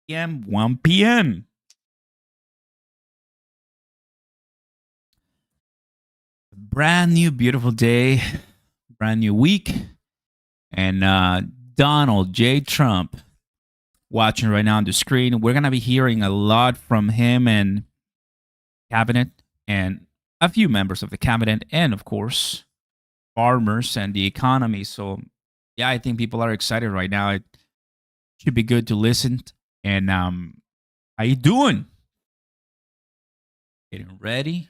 p.m., 1 p.m. Brand new, beautiful day, brand new week. And Donald J. Trump watching right now on the screen. We're going to be hearing a lot from him and cabinet and a few members of the cabinet and, of course, farmers and the economy. So, yeah, I think people are excited right now. It should be good to listen. And how you doing? Getting ready?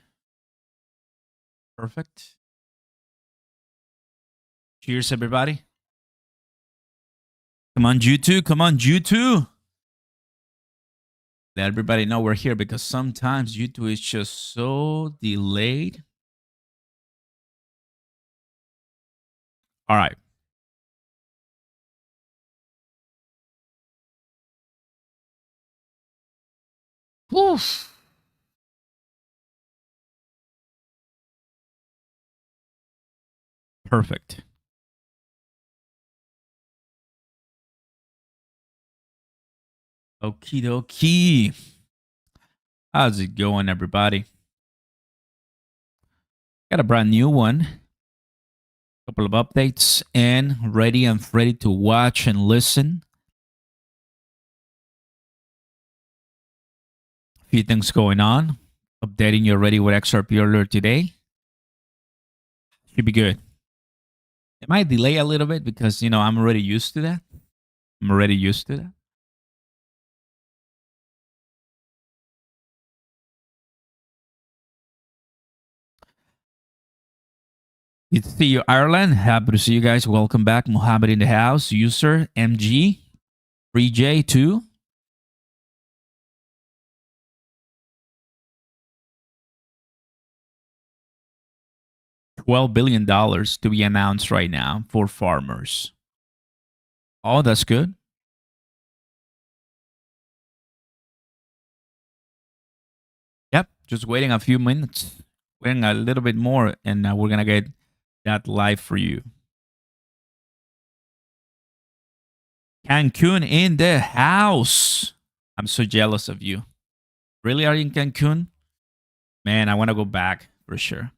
Perfect. Cheers, everybody. Come on, G2. Come on, G2. Let everybody know we're here because sometimes YouTube is just so delayed. All right. Oof. Perfect. Okie dokie. How's it going, everybody? Got a brand new one. Couple of updates and ready to watch and listen. A few things going on. Updating you already with XRP earlier today. Should be good. It might delay a little bit because, I'm already used to that. Good to see you, Ireland. Happy to see you guys. Welcome back. Mohammed in the house. User MG. 3J2. $12 billion to be announced right now for farmers. Oh, that's good. Yep, just waiting a few minutes. Waiting a little bit more, and we're going to get that live for you. Cancun in the house. I'm so jealous of you. Really, are you in Cancun? Man, I want to go back for sure.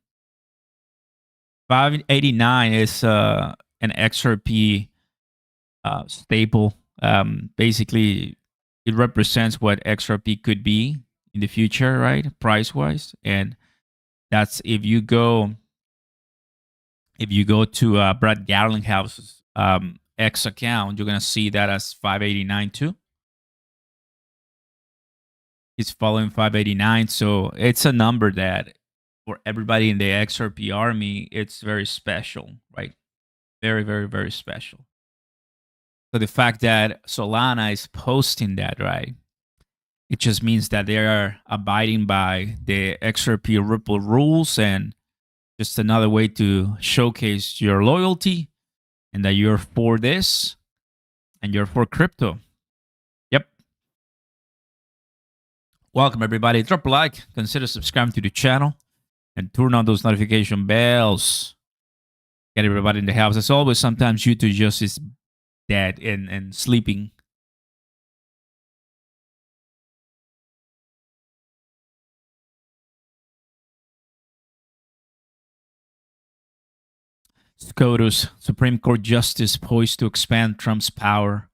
589 is an XRP staple. Basically, it represents what XRP could be in the future, right? Price wise, and that's if you go to Brad Garlinghouse's X account, you're gonna see that as 589 too. He's following 589, so it's a number that for everybody in the XRP army, it's very special, right? Very, very, very special. So the fact that Solana is posting that, right? It just means that they are abiding by the XRP Ripple rules and just another way to showcase your loyalty and that you're for this and you're for crypto. Yep. Welcome, everybody. Drop a like, consider subscribing to the channel, and turn on those notification bells. Get everybody in the house. As always, sometimes YouTube just is dead and sleeping. SCOTUS, Supreme Court Justice poised to expand Trump's power.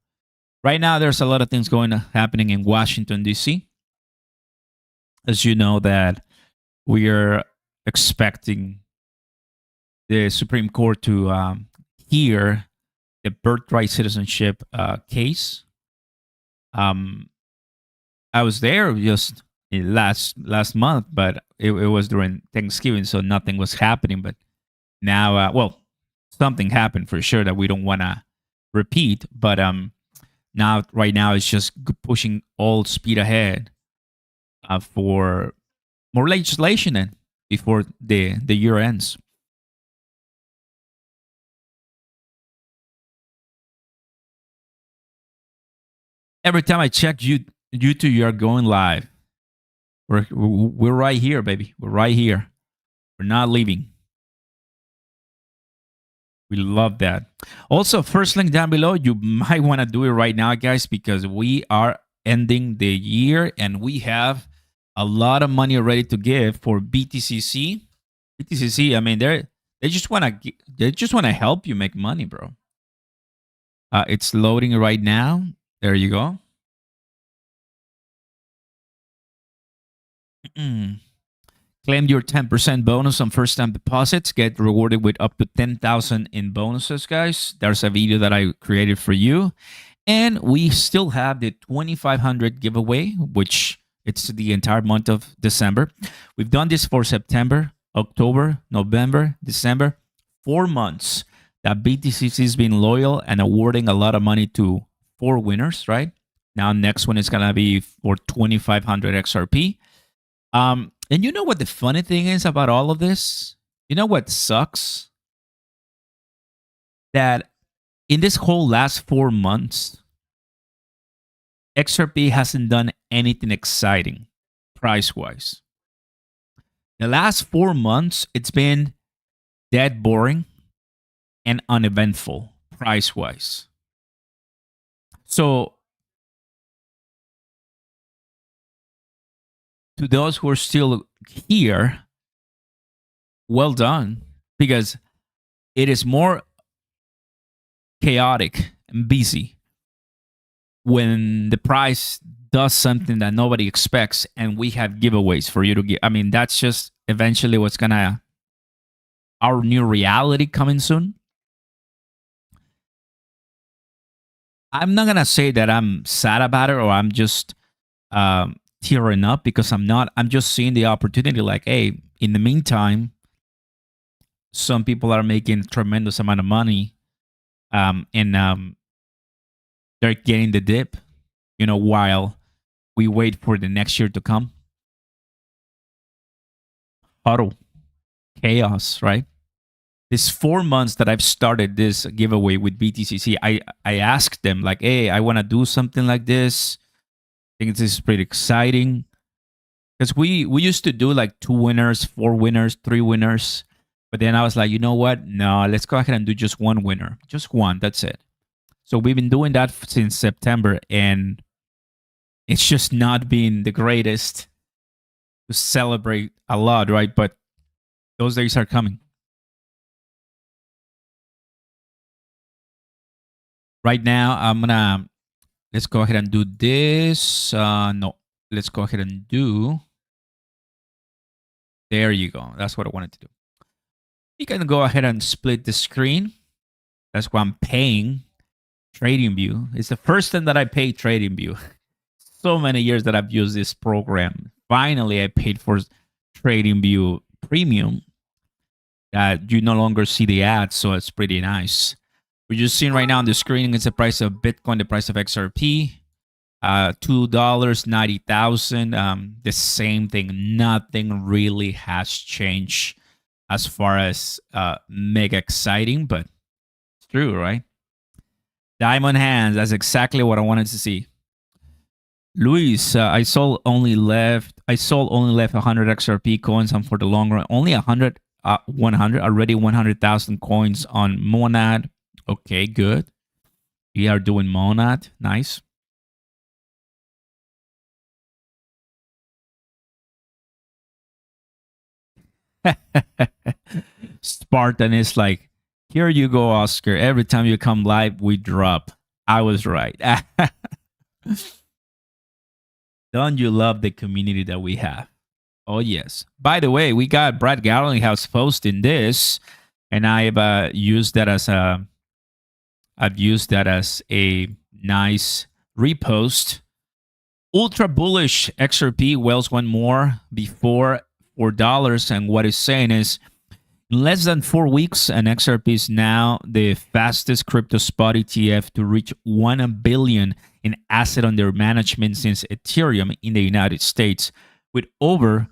Right now, there's a lot of things happening in Washington, D.C. As you know, that we are expecting the Supreme Court to hear the birthright citizenship case. I was there just last month, but it was during Thanksgiving, so nothing was happening. But now, something happened for sure that we don't want to repeat. But right now, it's just pushing all speed ahead for more legislation and before the year ends. Every time I check YouTube, you are going live. We're right here, baby. We're right here. We're not leaving. We love that. Also, first link down below. You might want to do it right now, guys, because we are ending the year, and we have a lot of money ready to give for BTCC. BTCC, I mean, they just want to help you make money, bro. It's loading right now. There you go. Claim your 10% bonus on first time deposits. Get rewarded with up to 10,000 in bonuses, guys. There's a video that I created for you. And we still have the 2,500 giveaway, which it's the entire month of December. We've done this for September, October, November, December, 4 months that BTCC has been loyal and awarding a lot of money to 4 winners, right? Now, next one is going to be for 2,500 XRP. And you know what the funny thing is about all of this? You know what sucks? That in this whole last 4 months, XRP hasn't done anything exciting price-wise. The last 4 months, it's been dead boring and uneventful price-wise. So to those who are still here, well done, because it is more chaotic and busy when the price does something that nobody expects and we have giveaways for you to give. I mean, that's just eventually what's gonna our new reality coming soon. I'm not gonna say that I'm sad about it or I'm just tearing up, because I'm not. I'm just seeing the opportunity like, hey, in the meantime, some people are making tremendous amount of money, and they're getting the dip, while we wait for the next year to come. Huddle, chaos, right? This 4 months that I've started this giveaway with BTCC, I asked them like, hey, I want to do something like this. I think this is pretty exciting, because we used to do like 2 winners, 4 winners, 3 winners, but then I was like, you know what? No, let's go ahead and do just 1 winner, just 1. That's it. So we've been doing that since September, and it's just not been the greatest to celebrate a lot, right? But those days are coming. Right now, let's go ahead and do this. No, let's go ahead and do. There you go. That's what I wanted to do. You can go ahead and split the screen. That's why I'm paying TradingView. It's the first time that I pay TradingView. So many years that I've used this program. Finally, I paid for TradingView Premium. You no longer see the ads, so it's pretty nice. We're just seeing right now on the screen, it's the price of Bitcoin, the price of XRP, $2.90,000. The same thing. Nothing really has changed as far as mega exciting, but it's true, right? Diamond hands. That's exactly what I wanted to see. Luis, I sold only left 100 XRP coins, and for the long run, only 100 already 100,000 coins on Monad. Okay, good. We are doing Monad. Nice. Spartan is like, here you go, Oscar. Every time you come live, we drop. I was right. Don't you love the community that we have? Oh, yes. By the way, we got Brad Garlinghouse posting this, and I've used that as a nice repost. Ultra bullish XRP Wells one more before $4, and what it's saying is, in less than 4 weeks, an XRP is now the fastest crypto spot ETF to reach 1 billion in asset under management since Ethereum in the United States, with over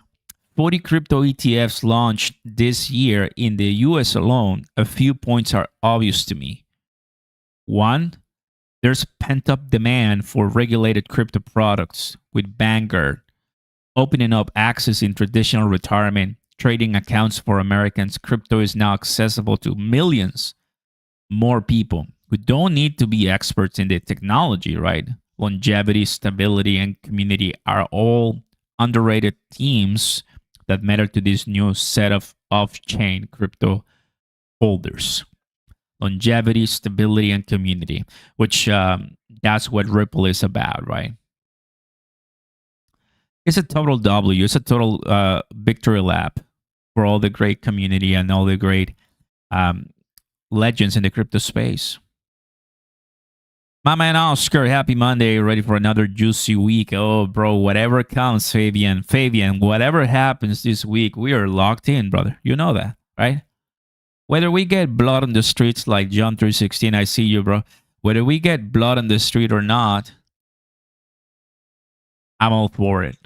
40 crypto ETFs launched this year in the US alone. A few points are obvious to me. 1, there's pent-up demand for regulated crypto products, with Vanguard opening up access in traditional retirement trading accounts for Americans. Crypto is now accessible to millions more people who don't need to be experts in the technology, right? longevity, stability, and community are all underrated themes that matter to this new set of off-chain crypto holders. Longevity, stability, and community, which that's what Ripple is about, right? It's a total W. It's a total victory lap for all the great community and all the great um, legends in the crypto space. My man Oscar, happy Monday. Ready for another juicy week. Oh, bro, whatever comes, Fabian, whatever happens this week, we are locked in, brother. You know that, right? Whether we get blood on the streets like John 3:16, I see you, bro. Whether we get blood on the street or not, I'm all for it.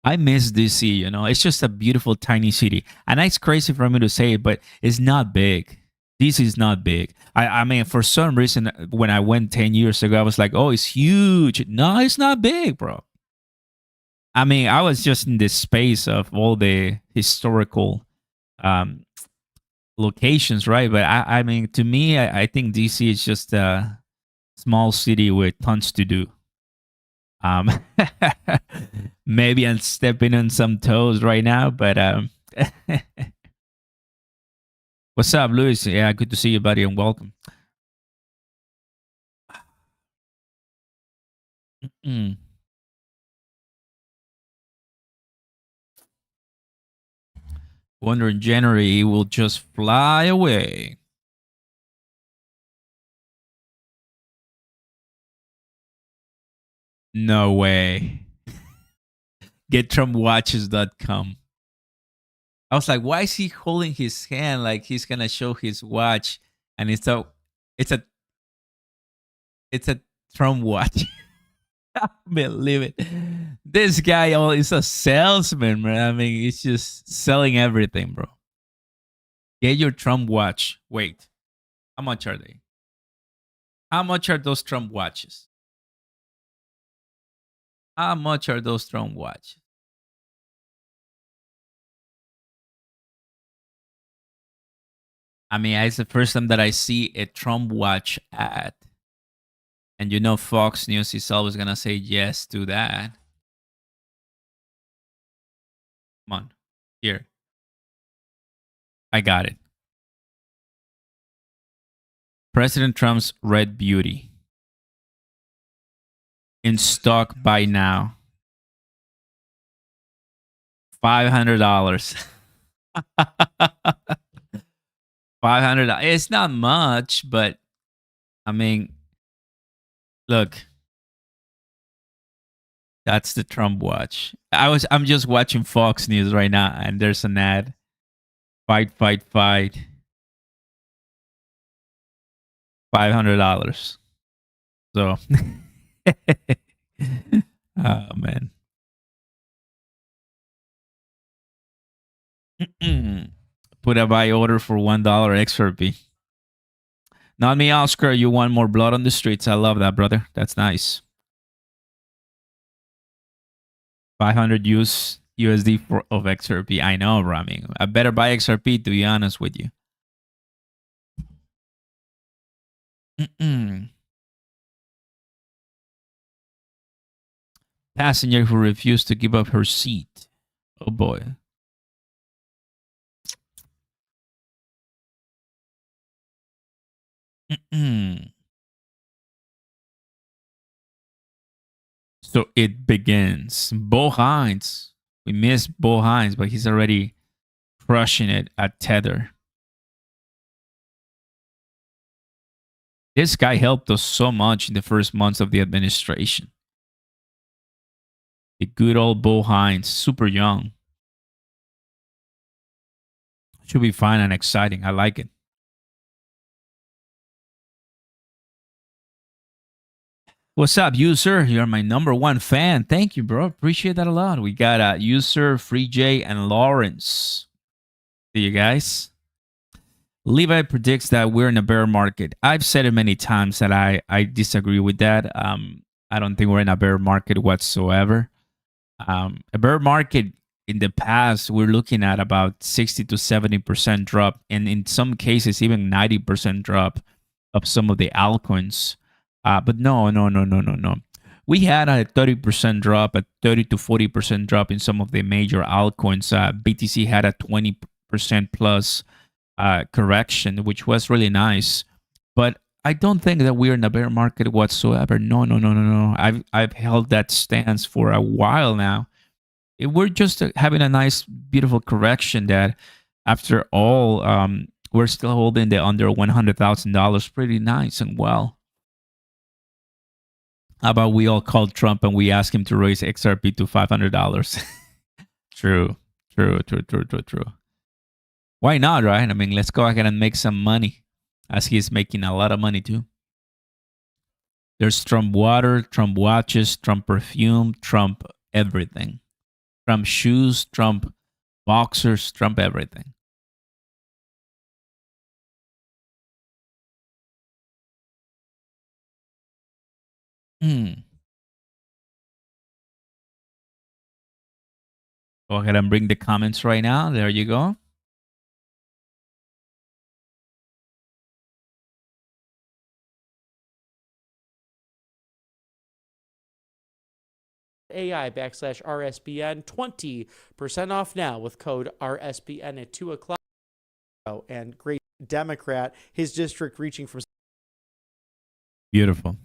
I miss DC, you know. It's just a beautiful tiny city. And it's crazy for me to say it, but it's not big. DC is not big. I mean, for some reason, when I went 10 years ago, I was like, oh, it's huge. No, it's not big, bro. I mean, I was just in the space of all the historical um, locations, right? But I mean, to me, I think DC is just a small city with tons to do. Um, maybe I'm stepping on some toes right now, but what's up, Luis? Yeah, good to see you, buddy, and welcome. Mm-mm. Wonder in January it will just fly away. No way. GetTrumpWatches.com. I was like, why is he holding his hand like he's gonna show his watch? And it's a it's a Trump watch. Believe it. This guy is a salesman, man. I mean, he's just selling everything, bro. Get your Trump watch. Wait, how much are they? How much are those Trump watches? How much are those Trump watches? I mean, it's the first time that I see a Trump watch ad. And you know, Fox News is always going to say yes to that. Come on. Here. I got it. President Trump's Red Beauty. In stock by now. $500. $500. It's not much, but I mean, look. That's the Trump watch. I'm just watching Fox News right now and there's an ad. Fight, fight, fight. $500. So oh man. Put a buy order for $1 XRP. Not me, Oscar. You want more blood on the streets. I love that, brother. That's nice. 500 USD of XRP. I know, Rami. I better buy XRP to be honest with you. Passenger who refused to give up her seat. Oh boy. So it begins. Bo Hines. We miss Bo Hines, but he's already crushing it at Tether. This guy helped us so much in the first months of the administration. The good old Bo Hines, super young. Should be fun and exciting. I like it. What's up, user? You're my #1 fan. Thank you, bro. Appreciate that a lot. We got user, Free J, and Lawrence. See you guys. Levi predicts that we're in a bear market. I've said it many times that I disagree with that. I don't think we're in a bear market whatsoever. A bear market in the past, we're looking at about 60 to 70% drop, and in some cases, even 90% drop of some of the altcoins. But no, no, no, no, no, no. We had a 30% drop, a 30 to 40% drop in some of the major altcoins. BTC had a 20% plus correction, which was really nice. But I don't think that we're in a bear market whatsoever. No, no, no, no, no. I've held that stance for a while now. We're just having a nice, beautiful correction that, after all, we're still holding the under $100,000 pretty nice and well. How about we all call Trump and we ask him to raise XRP to $500? True, true, true, true, true, true. Why not, right? I mean, let's go ahead and make some money, as he's making a lot of money too. There's Trump water, Trump watches, Trump perfume, Trump everything. Trump shoes, Trump boxers, Trump everything. Hmm. Go ahead and bring the comments right now. There you go. AI/RSBN, 20% off now with code RSBN at 2 o'clock. And great Democrat, his district reaching from. Beautiful.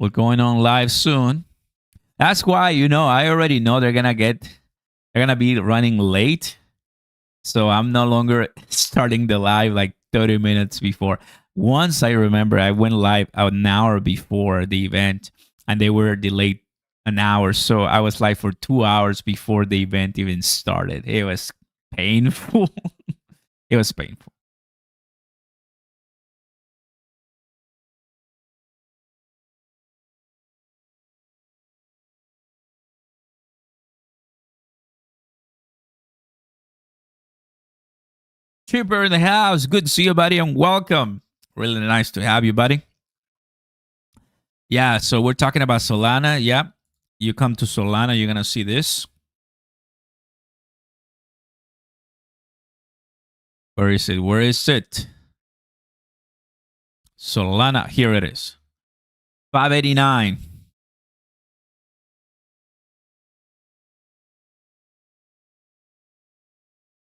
We're going on live soon. That's why, I already know they're going to be running late. So I'm no longer starting the live like 30 minutes before. Once I remember, I went live an hour before the event and they were delayed an hour. So I was live for 2 hours before the event even started. It was painful. It was painful. Chipper in the house. Good to see you, buddy, and welcome. Really nice to have you, buddy. Yeah, so we're talking about Solana. Yeah, you come to Solana, you're going to see this. Where is it? Where is it? Solana. Here it is. 589.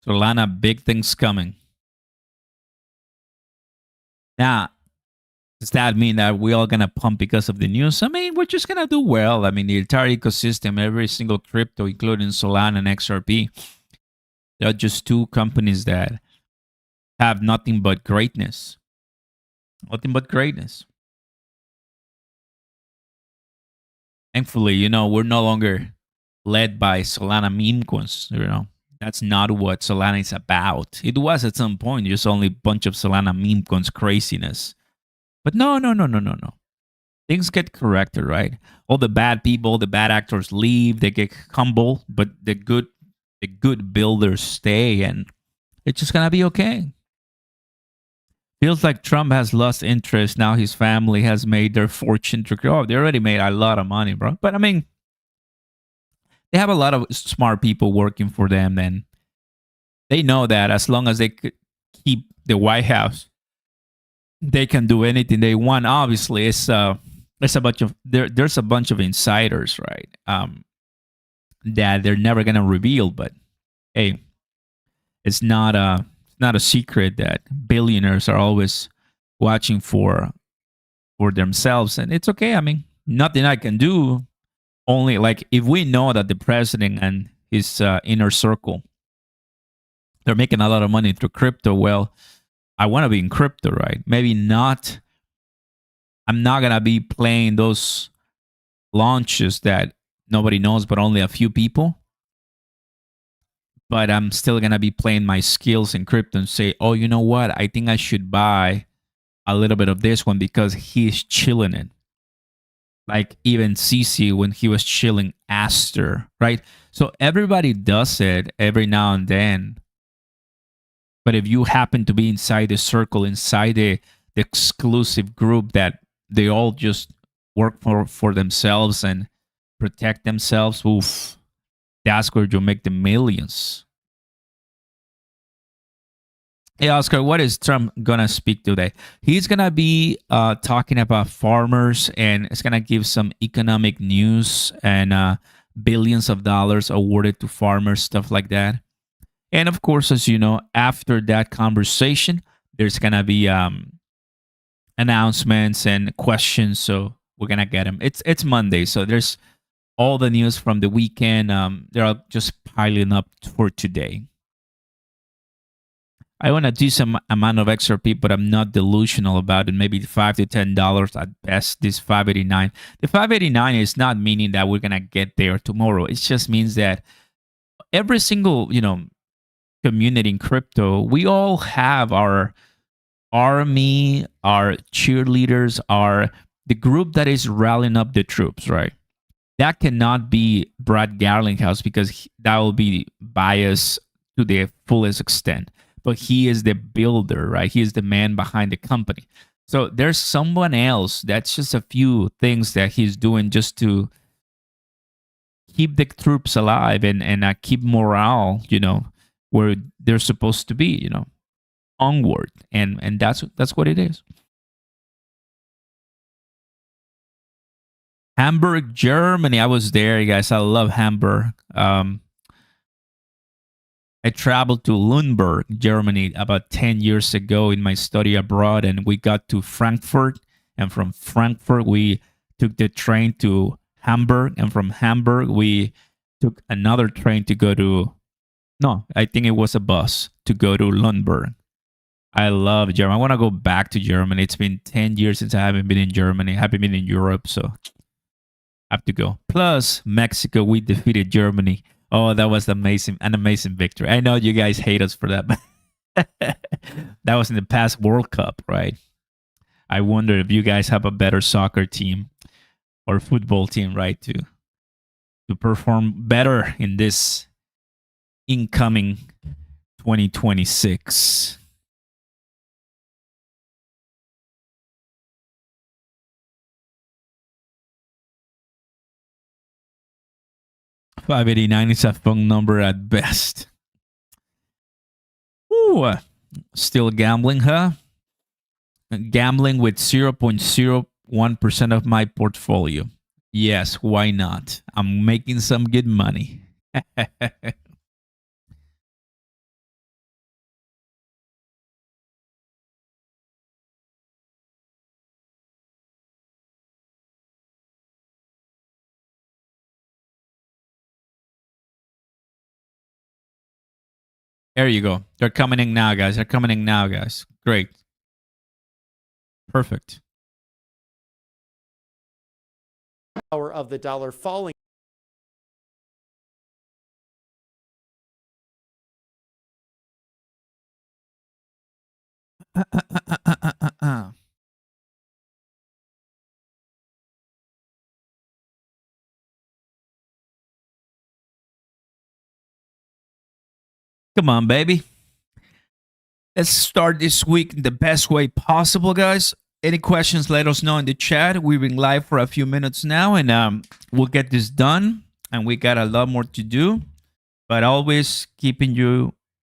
Solana, big things coming. Now, does that mean that we're all going to pump because of the news? I mean, we're just going to do well. I mean, the entire ecosystem, every single crypto, including Solana and XRP, they're just two companies that have nothing but greatness. Nothing but greatness. Thankfully, we're no longer led by Solana meme coins, That's not what Solana is about. It was at some point just only a bunch of Solana meme coins craziness. But no, no, no, no, no, no. Things get corrected, right? All the bad people, the bad actors leave, they get humble, but the good builders stay, and it's just gonna be okay. Feels like Trump has lost interest. Now his family has made their fortune to grow. They already made a lot of money, bro. But I mean, they have a lot of smart people working for them, and they know that as long as they could keep the White House, they can do anything they want. Obviously, it's a bunch of there's a bunch of insiders, right? That they're never gonna reveal, but hey, it's not a secret that billionaires are always watching for themselves, and it's okay. I mean, nothing I can do. Only like if we know that the president and his inner circle, they're making a lot of money through crypto. Well, I want to be in crypto, right? Maybe not. I'm not gonna be playing those launches that nobody knows, but only a few people. But I'm still gonna be playing my skills in crypto and say, oh, you know what? I think I should buy a little bit of this one because he's chilling it. Like even CC when he was chilling Aster, right? So everybody does it every now and then. But if you happen to be inside the circle, inside the exclusive group that they all just work for themselves and protect themselves, oof, That's where you make the millions. Hey, Oscar, what is Trump gonna speak today? He's gonna be talking about farmers, and it's gonna give some economic news and billions of dollars awarded to farmers, stuff like that. And of course, as you know, after that conversation, there's gonna be announcements and questions. So we're gonna get them. It's Monday, so there's all the news from the weekend. They're all just piling up for today. I want to do some amount of XRP, but I'm not delusional about it. Maybe $5 to $10 at best. This 589. The 589 is not meaning that we're gonna get there tomorrow. It just means that every single community in crypto, we all have our army, our cheerleaders, our the group that is rallying up the troops, right? That cannot be Brad Garlinghouse because that will be biased to the fullest extent. But he is the builder, right? He is the man behind the company. So there's someone else. That's just a few things that he's doing just to keep the troops alive and keep morale, where they're supposed to be, onward. And that's what it is. Hamburg, Germany. I was there, you guys. I love Hamburg. I traveled to Lundberg, Germany, about 10 years ago in my study abroad, and we got to Frankfurt. And from Frankfurt, we took the train to Hamburg. And from Hamburg, we took another train to go to, no, I think it was a bus to go to Lundberg. I love Germany. I want to go back to Germany. It's been 10 years since I haven't been in Germany. I haven't been in Europe, so I have to go. Plus, Mexico, we defeated Germany. Oh, that was an amazing victory. I know you guys hate us for that, but that was in the past World Cup, right? I wonder if you guys have a better soccer team or football team, right, to perform better in this incoming 2026. $589 is a phone number at best. Ooh, still gambling, huh? Gambling with 0.01% of my portfolio. Yes, why not? I'm making some good money. There you go. They're coming in now, guys. They're coming in now, guys. Great. Perfect. Power of the dollar falling. Come on, baby. Let's start this week in the best way possible, guys. Any questions, let us know in the chat. We've been live for a few minutes now, and we'll get this done. And we got a lot more to do, but always keeping you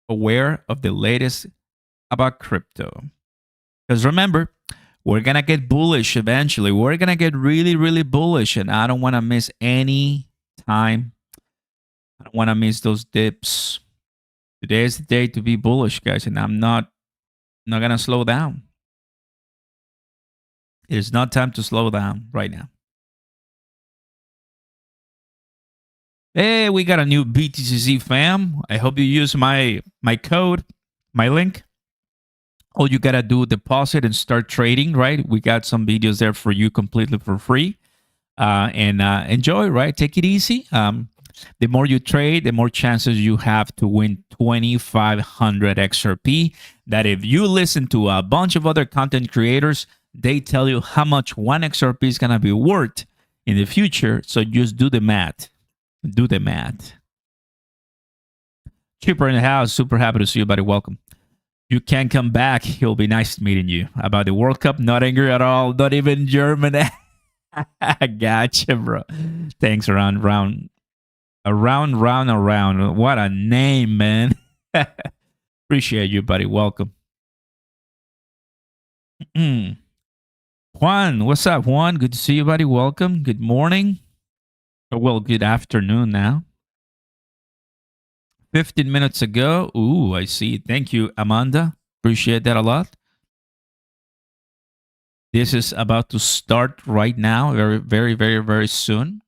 aware of the latest about crypto. Because remember, we're going to get bullish eventually. We're going to get really, really bullish, and I don't want to miss any time. I don't want to miss those dips. Today is the day to be bullish, guys, and I'm not gonna slow down. It is not time to slow down right now. Hey, we got a new BTCC fam. I hope you use my code, my link. All you gotta do, deposit and start trading, right? We got some videos there for you completely for free. And enjoy, right? Take it easy. The more you trade, the more chances you have to win 2,500 XRP. That if you listen to a bunch of other content creators, they tell you how much one XRP is going to be worth in the future. So just do the math. Do the math. Cheaper in the house. Super happy to see you, buddy. Welcome. You can come back. It'll be nice meeting you. About the World Cup, not angry at all. Not even German. I gotcha, bro. Thanks, Roundtable. Around, round, around. What a name, man. Appreciate you, buddy. Welcome. Juan, what's up, Juan? Good to see you, buddy. Welcome. Good morning. Well, good afternoon now. 15 minutes ago. Ooh, I see. Thank you, Amanda. Appreciate that a lot. This is about to start right now, very, very, very, very soon.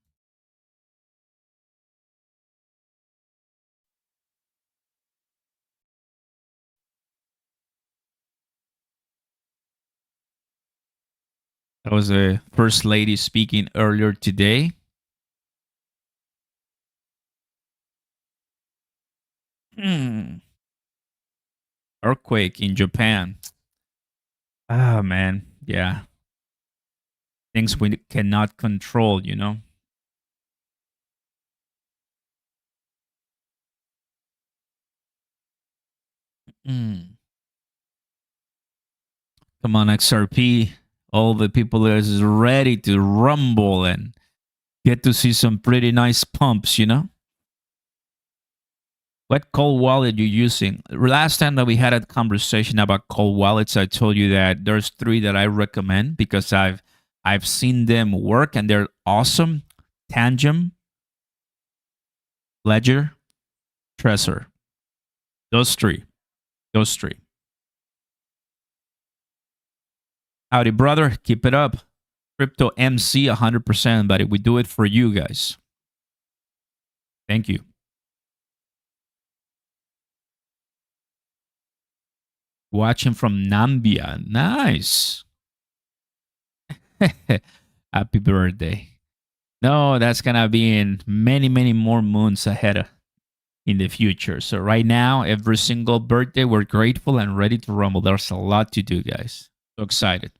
That was the first lady speaking earlier today. Earthquake in Japan. Ah, man. Yeah. Things we cannot control, you know? Mm. Come on, XRP. All the people is ready to rumble and get to see some pretty nice pumps, you know? What cold wallet you using? Last time that we had a conversation about cold wallets, I told you that there's 3 that I recommend because I've seen them work and they're awesome. Tangem, Ledger, Trezor. Those 3. Those 3. Howdy, brother. Keep it up. Crypto MC 100%, buddy. We do it for you guys. Thank you. Watching from Nambia. Nice. Happy birthday. No, that's going to be in many, many more moons ahead in the future. So right now, every single birthday, we're grateful and ready to rumble. There's a lot to do, guys. So excited.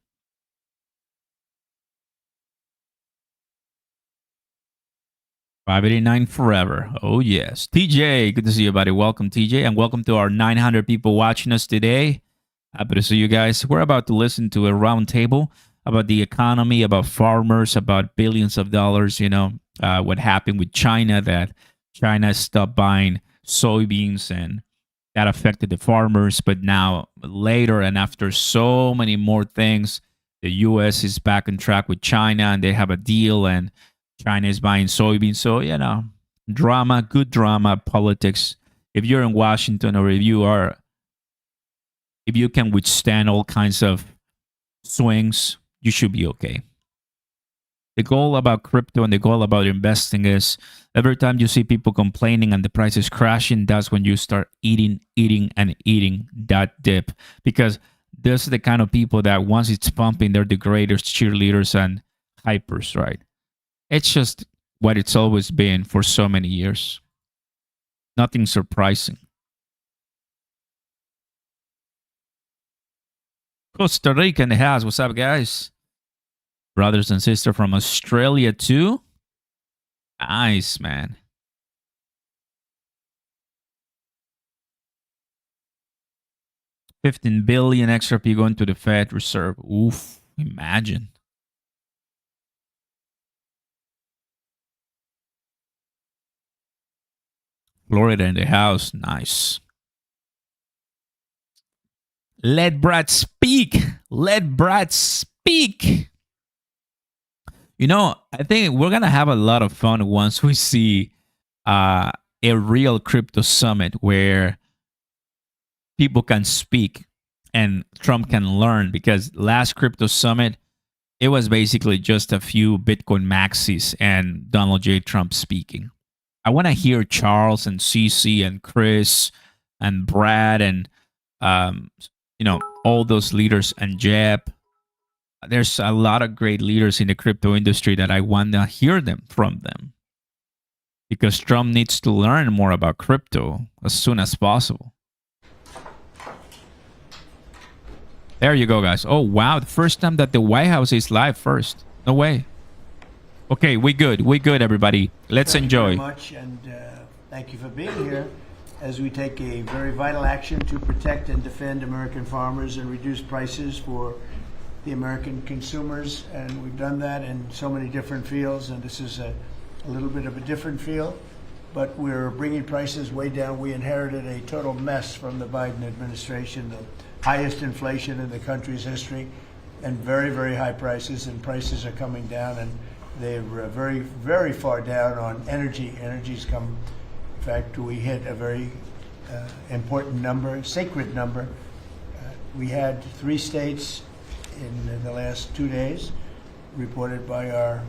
$5.89 forever. Oh, yes. TJ, good to see you, buddy. Welcome, TJ, and welcome to our 900 people watching us today. Happy to see you guys. We're about to listen to a roundtable about the economy, about farmers, about billions of dollars, you know, what happened with China, that China stopped buying soybeans and that affected the farmers. But now, later, and after so many more things, the U.S. is back on track with China and they have a deal and China is buying soybeans. So, you know, drama, good drama, politics. If you're in Washington or if you can withstand all kinds of swings, you should be okay. The goal about crypto and the goal about investing is every time you see people complaining and the price is crashing, that's when you start eating that dip. Because those are the kind of people that once it's pumping, they're the greatest cheerleaders and hypers, right? It's just what it's always been for so many years. Nothing surprising. Costa Rica in the house. What's up, guys? Brothers and sisters from Australia, too. Nice, man. $15 billion XRP going to the Fed Reserve. Oof, imagine. Florida in the house. Nice. Let Brad speak. Let Brad speak. You know, I think we're going to have a lot of fun once we see a real crypto summit where people can speak and Trump can learn, because last crypto summit, it was basically just a few Bitcoin maxis and Donald J. Trump speaking. I want to hear Charles and CC and Chris and Brad and, you know, all those leaders and Jeb. There's a lot of great leaders in the crypto industry that I want to hear them from them, because Trump needs to learn more about crypto as soon as possible. There you go, guys. Oh, wow. The first time that the White House is live first. No way. Okay, we good. We good, everybody. Let's enjoy. Thank you very much, and thank you for being here as we take a very vital action to protect and defend American farmers and reduce prices for the American consumers. And we've done that in so many different fields, and this is a little bit of a different field. but we're bringing prices way down. We inherited a total mess from the Biden administration, the highest inflation in the country's history, and very, very high prices, and prices are coming down, and they're very, very far down on energy. Energy's come, in fact, we hit a very important number, sacred number. We had 3 states in the last 2 days, reported by our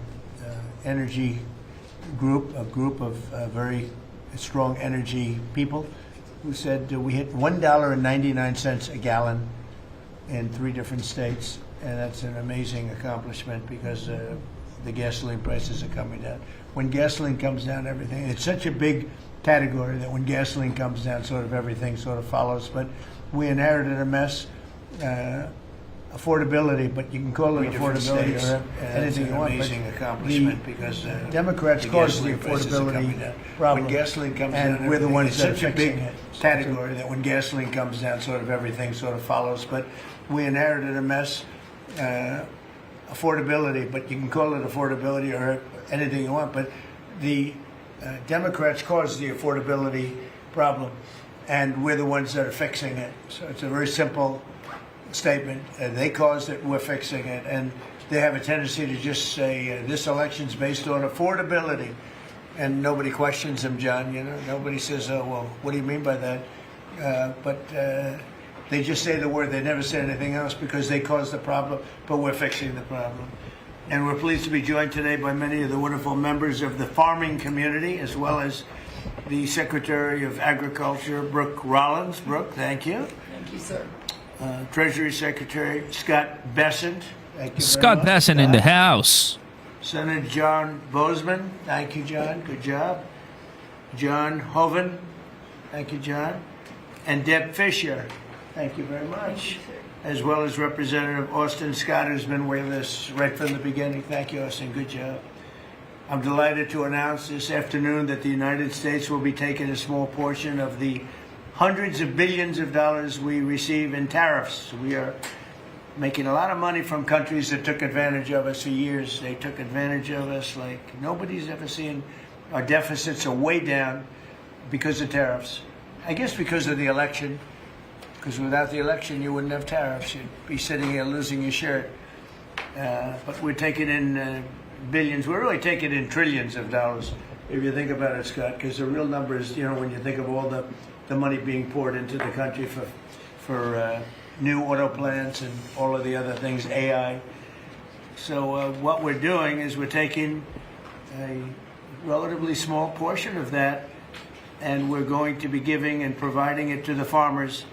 energy group, a group of very strong energy people, who said we hit $1.99 a gallon in 3 different states, and that's an amazing accomplishment because the gasoline prices are coming down. When gasoline comes down, everything, it's such a big category that when gasoline comes down, sort of everything sort of follows. But we inherited a mess. Affordability, but you can call it affordability or anything you want. Amazing accomplishment because Democrats caused the affordability problem. When gasoline comes down, and we're the ones that are fixing it. It's such a big category that when gasoline comes down, sort of everything sort of follows. But we inherited a mess. Affordability, but you can call it affordability or anything you want. But the Democrats caused the affordability problem, and we're the ones that are fixing it. So it's a very simple statement. They caused it, we're fixing it, and they have a tendency to just say this election's based on affordability, and nobody questions them, John. You know, nobody says, "Oh, well, what do you mean by that?" But they just say the word. They never say anything else because they caused the problem, but we're fixing the problem. And we're pleased to be joined today by many of the wonderful members of the farming community, as well as the Secretary of Agriculture, Brooke Rollins. Brooke, thank you. Thank you, sir. Treasury Secretary Scott Bessent. Thank you. Scott Bessent in the house. Senator John Bozeman. Thank you, John. Good job. John Hoven. Thank you, John. And Deb Fisher. Thank you very much. As well as Representative Austin Scott, who's been with us right from the beginning. Thank you, Austin. Good job. I'm delighted to announce this afternoon that the United States will be taking a small portion of the hundreds of billions of dollars we receive in tariffs. We are making a lot of money from countries that took advantage of us for years. They took advantage of us like nobody's ever seen. Our deficits are way down because of tariffs. I guess because of the election, because without the election you wouldn't have tariffs. You'd be sitting here losing your shirt. But we're taking in billions. We're really taking in trillions of dollars, if you think about it, Scott, because the real numbers, you know, when you think of all the money being poured into the country for new auto plants and all of the other things, AI. So what we're doing is we're taking a relatively small portion of that, and we're going to be giving and providing it to the farmers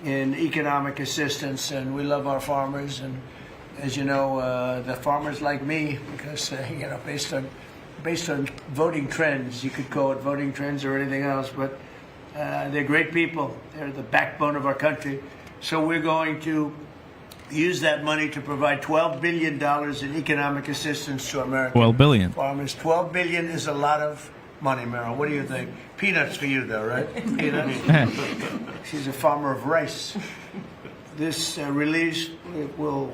in economic assistance. And we love our farmers, and as you know, the farmers like me, because you know, based on voting trends, you could call it voting trends or anything else, but they're great people. They're the backbone of our country. So we're going to use that money to provide $12 billion in economic assistance to American 12 billion. farmers. $12 billion is a lot of money, Merrill. What do you think? Peanuts for you, though, right? Peanuts. She's a farmer of rice. This relief will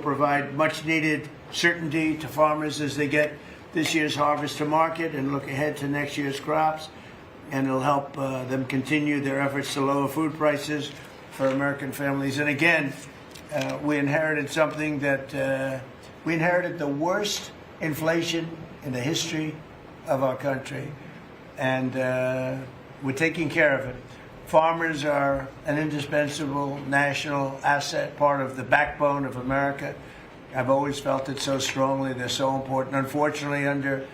provide much-needed certainty to farmers as they get this year's harvest to market and look ahead to next year's crops. And it'll help them continue their efforts to lower food prices for American families. And again, we inherited something that we inherited the worst inflation in the history of our country, and we're taking care of it. Farmers are an indispensable national asset, part of the backbone of America. I've always felt it so strongly. They're so important. Unfortunately, under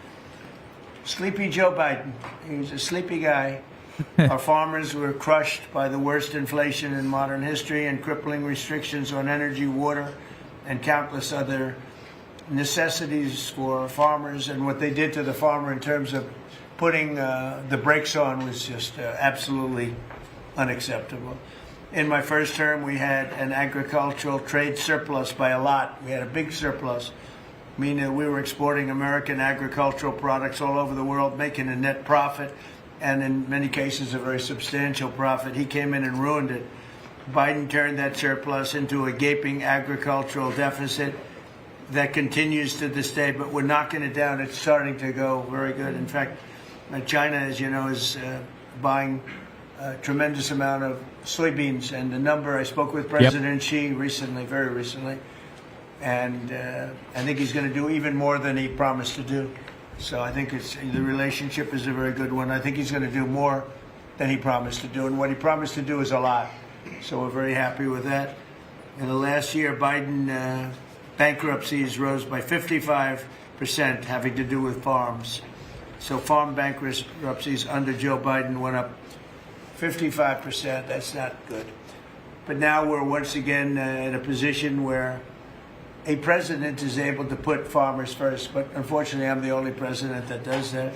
Sleepy Joe Biden, he's a sleepy guy. Our farmers were crushed by the worst inflation in modern history and crippling restrictions on energy, water, and countless other necessities for farmers. And what they did to the farmer in terms of putting the brakes on was just absolutely unacceptable. In my first term, we had an agricultural trade surplus by a lot. We had a big surplus, meaning that we were exporting American agricultural products all over the world, making a net profit, and in many cases a very substantial profit. He came in and ruined it. Biden turned that surplus into a gaping agricultural deficit that continues to this day, but we're knocking it down. It's starting to go very good. In fact, China, as you know, is buying a tremendous amount of soybeans, and the number, I spoke with President Xi recently, very recently, and I think he's going to do even more than he promised to do. So I think the relationship is a very good one. I think he's going to do more than he promised to do, and what he promised to do is a lot. So we're very happy with that. In the last year, Biden bankruptcies rose by 55%, having to do with farms. So farm bankruptcies under Joe Biden went up 55%. That's not good. But now we're once again in a position where a president is able to put farmers first. But unfortunately, I'm the only president that does that.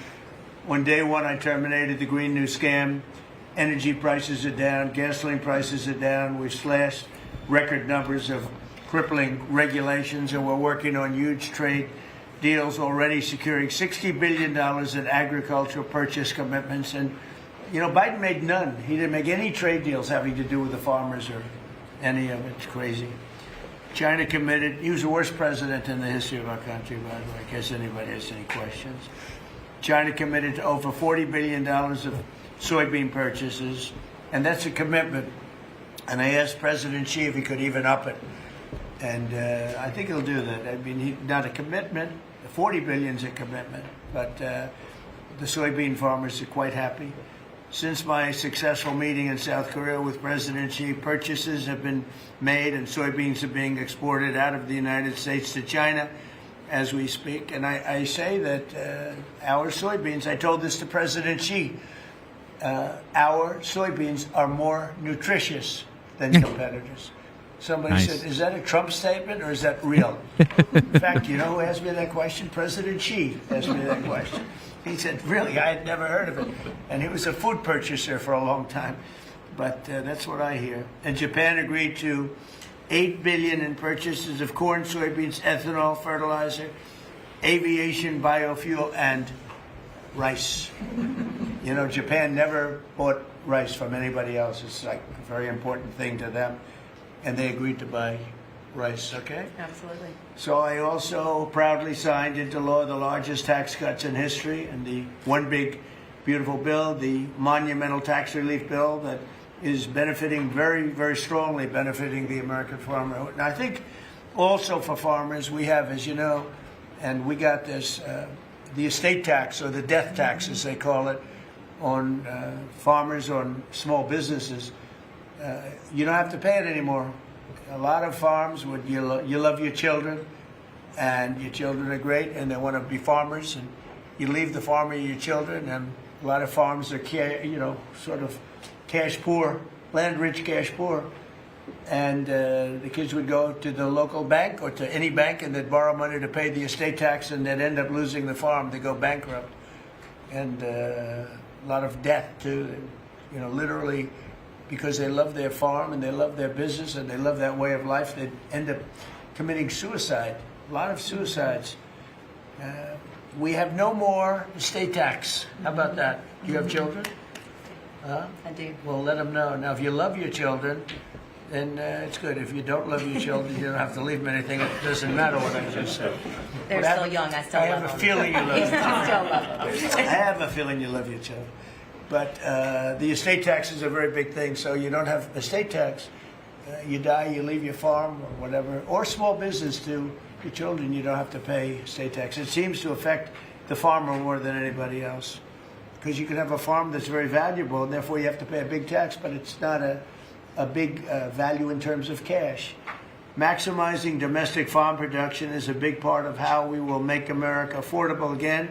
On day one, I terminated the Green New Scam. Energy prices are down. Gasoline prices are down. We've slashed record numbers of crippling regulations, and we're working on huge trade deals already, securing $60 billion in agricultural purchase commitments. And, you know, Biden made none. He didn't make any trade deals having to do with the farmers or any of it. It's crazy. China committed. He was the worst president in the history of our country, by the way, in case anybody has any questions. China committed to over $40 billion of soybean purchases, and that's a commitment. And I asked President Xi if he could even up it. And I think he'll do that. I mean, not a commitment. The 40 billion is a commitment, but the soybean farmers are quite happy. Since my successful meeting in South Korea with President Xi, purchases have been made and soybeans are being exported out of the United States to China as we speak. And I say that our soybeans, I told this to President Xi, our soybeans are more nutritious than competitors. Somebody said, is that a Trump statement or is that real? In fact, you know who asked me that question? President Xi asked me that question. He said, really, I had never heard of it. And he was a food purchaser for a long time. But that's what I hear. And Japan agreed to $8 billion in purchases of corn, soybeans, ethanol, fertilizer, aviation, biofuel, and rice. You know, Japan never bought rice from anybody else. It's like a very important thing to them. And they agreed to buy rice, okay? Absolutely. So I also proudly signed into law the largest tax cuts in history, and the one big, beautiful bill, the monumental tax relief bill that is benefiting very, very strongly, benefiting the American farmer. And I think also for farmers, we have, as you know, and we got this, the estate tax, or the death tax, as they call it, on farmers, on small businesses. You don't have to pay it anymore. A lot of farms, you love your children, and your children are great, and they want to be farmers, and you leave the farm with your children, and a lot of farms are, sort of cash poor, land-rich cash poor, and the kids would go to the local bank or to any bank, and they'd borrow money to pay the estate tax, and they'd end up losing the farm. They go bankrupt, and a lot of debt too, literally. Because they love their farm and they love their business and they love that way of life, they end up committing suicide. A lot of suicides. We have no more estate tax. How about that? Do you have children? I do. Well, let them know. Now, if you love your children, then it's good. If you don't love your children, you don't have to leave them anything. It doesn't matter what I just said. They're still young. I still love them. I have a feeling you love them. I still love them. I have a feeling you love your children. But the estate tax is a very big thing, so you don't have estate tax. You die, you leave your farm or whatever, or small business to your children, you don't have to pay estate tax. It seems to affect the farmer more than anybody else, because you can have a farm that's very valuable, and therefore you have to pay a big tax, but it's not a big value in terms of cash. Maximizing domestic farm production is a big part of how we will make America affordable again,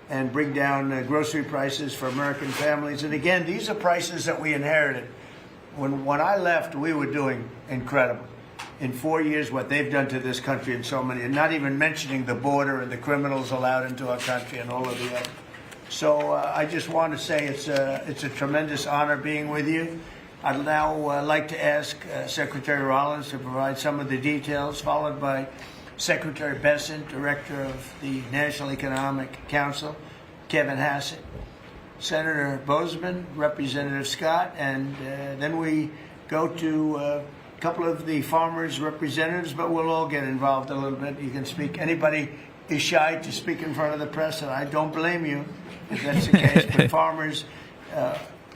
and bring down grocery prices for American families. And again, these are prices that we inherited. When I left, we were doing incredible. In 4 years, what they've done to this country and so many, and not even mentioning the border and the criminals allowed into our country and all of the other. So I just want to say it's a tremendous honor being with you. I'd now like to ask Secretary Rollins to provide some of the details, followed by Secretary Bessent, Director of the National Economic Council, Kevin Hassett, Senator Bozeman, Representative Scott, and then we go to a couple of the farmers' representatives, but we'll all get involved a little bit. You can speak. Anybody is shy to speak in front of the press, and I don't blame you if that's the case. But Farmers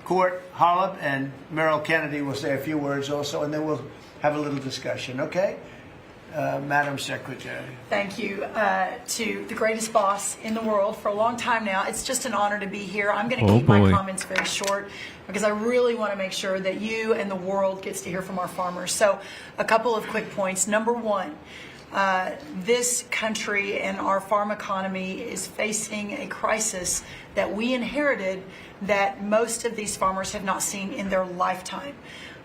Court, Holub, and Merrill Kennedy will say a few words also, and then we'll have a little discussion, okay? Madam Secretary. Thank you to the greatest boss in the world for a long time now. It's just an honor to be here. I'm going to keep my comments very short because I really want to make sure that you and the world gets to hear from our farmers. So a couple of quick points. Number one, this country and our farm economy is facing a crisis that we inherited that most of these farmers have not seen in their lifetime.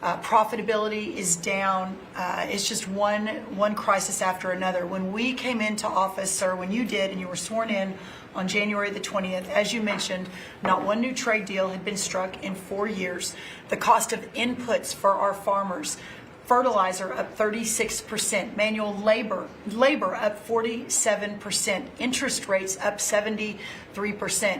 Profitability is down. It's just one crisis after another. When we came into office, sir, when you did and you were sworn in on January the 20th, as you mentioned, not one new trade deal had been struck in 4 years. The cost of inputs for our farmers, fertilizer up 36%, manual labor up 47%, interest rates up 73%.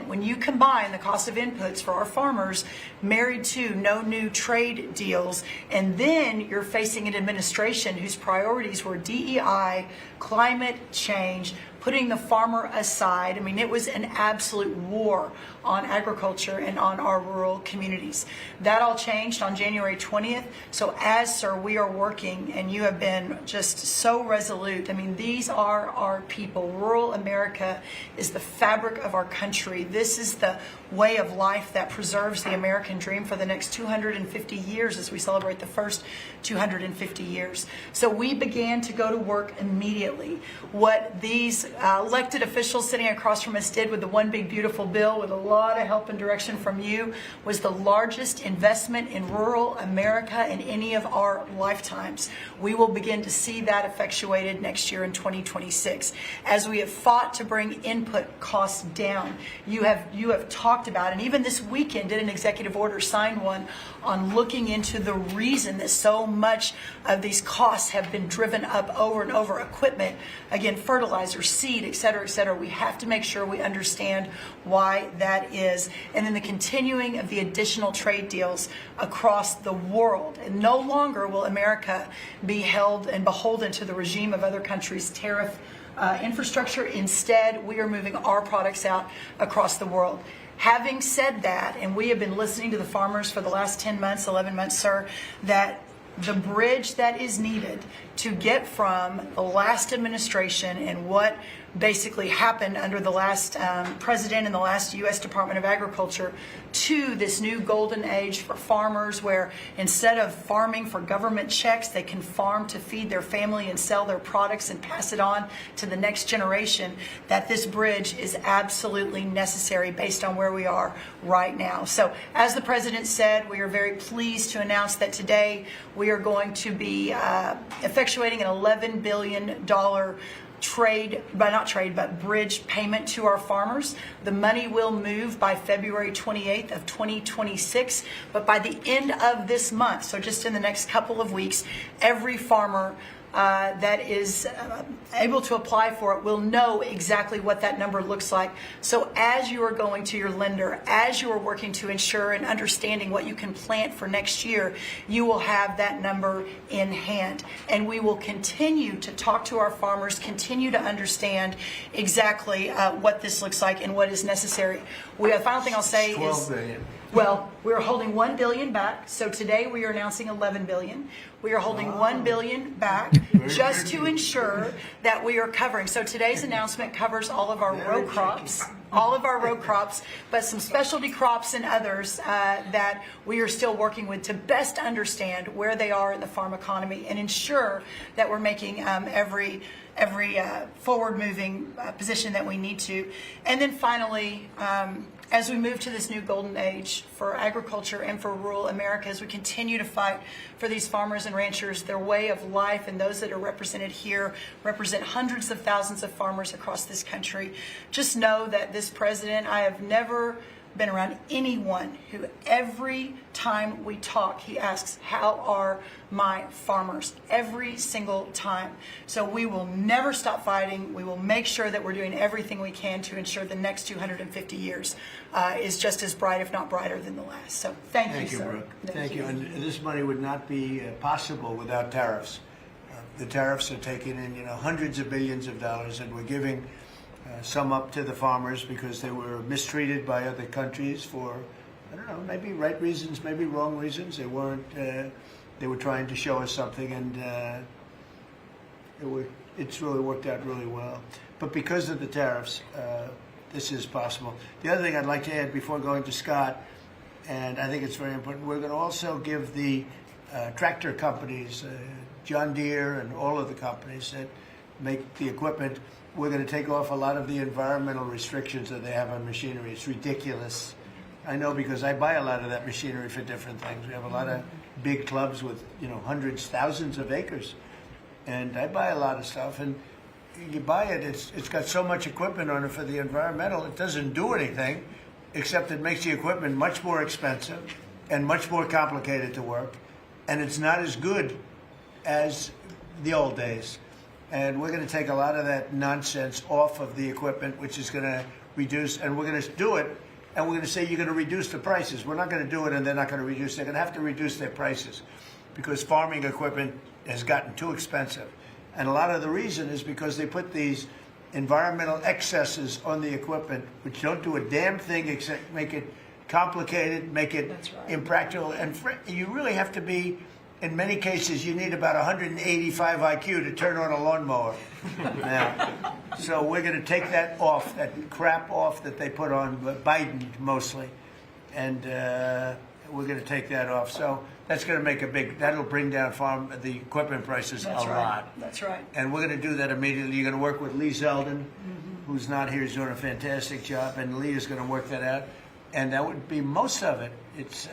When you combine the cost of inputs for our farmers married to no new trade deals, and then you're facing an administration whose priorities were DEI, climate change, putting the farmer aside. I mean, it was an absolute war on agriculture and on our rural communities. That all changed on January 20th. So as, sir, we are working, and you have been just so resolute. I mean, these are our people. Rural America is the fabric of our country. This is the way of life that preserves the American dream for the next 250 years as we celebrate the first 250 years. So we began to go to work immediately. What these elected officials sitting across from us did with the One Big Beautiful Bill, with a lot of help and direction from you, was the largest investment in rural America in any of our lifetimes. We will begin to see that effectuated next year in 2026. As we have fought to bring input costs down, you have talked about, and even this weekend did an executive order, signed one, on looking into the reason that so much of these costs have been driven up over and over. Equipment, again, fertilizer, seed, et cetera, et cetera. We have to make sure we understand why that is. And then the continuing of the additional trade deals across the world. And no longer will America be held and beholden to the regime of other countries' tariff infrastructure. Instead, we are moving our products out across the world. Having said that, and we have been listening to the farmers for the last 10 months, 11 months, sir, that the bridge that is needed to get from the last administration and what basically happened under the last president and the last U.S. Department of Agriculture to this new golden age for farmers, where instead of farming for government checks, they can farm to feed their family and sell their products and pass it on to the next generation, that this bridge is absolutely necessary based on where we are right now. So as the president said, we are very pleased to announce that today we are going to be effectuating an $11 billion bridge payment to our farmers. The money will move by February 28th of 2026, but by the end of this month, so just in the next couple of weeks, every farmer that is able to apply for it will know exactly what that number looks like. So as you are going to your lender, as you are working to ensure and understanding what you can plant for next year, you will have that number in hand. And we will continue to talk to our farmers, continue to understand exactly what this looks like and what is necessary. The final thing I'll say is 12 billion. Well, we're holding $1 billion back. So today we are announcing $11 billion. We are holding $1 billion back just to ensure that we are covering. So today's announcement covers all of our row crops, but some specialty crops and others that we are still working with to best understand where they are in the farm economy and ensure that we're making every forward-moving position that we need to. And then finally, as we move to this new golden age for agriculture and for rural America, as we continue to fight for these farmers and ranchers, their way of life, and those that are represented here represent hundreds of thousands of farmers across this country. Just know that this president, I have never been around anyone who every time we talk, he asks, how are my farmers? Every single time. So we will never stop fighting. We will make sure that we're doing everything we can to ensure the next 250 years is just as bright, if not brighter, than the last. So thank you, sir. Brooke. Thank you. And this money would not be possible without tariffs. The tariffs are taking in, hundreds of billions of dollars, and we're giving some up to the farmers because they were mistreated by other countries for, I don't know, maybe right reasons, maybe wrong reasons. They weren't. They were trying to show us something, and it's really worked out really well. But because of the tariffs, this is possible. The other thing I'd like to add before going to Scott, and I think it's very important, we're going to also give the tractor companies, John Deere and all of the companies that make the equipment, we're going to take off a lot of the environmental restrictions that they have on machinery. It's ridiculous. I know because I buy a lot of that machinery for different things. We have a lot of big clubs with, hundreds, thousands of acres. And I buy a lot of stuff, and you buy it, it's got so much equipment on it for the environmental, it doesn't do anything, except it makes the equipment much more expensive and much more complicated to work, and it's not as good as the old days. And we're going to take a lot of that nonsense off of the equipment, which is going to reduce, and we're going to do it, and we're going to say you're going to reduce the prices. We're not going to do it, and they're not going to reduce. They're going to have to reduce their prices because farming equipment has gotten too expensive. And a lot of the reason is because they put these environmental excesses on the equipment, which don't do a damn thing except make it complicated, make it impractical. And you really have to be, in many cases, you need about 185 IQ to turn on a lawnmower. Now, so we're going to take that off, that crap off that they put on Biden mostly. And we're going to take that off. So that's going to make that'll bring down the equipment prices a lot. That's right. And we're going to do that immediately. You're going to work with Lee Zeldin, who's not here. He's doing a fantastic job. And Lee is going to work that out. And that would be most of it. It's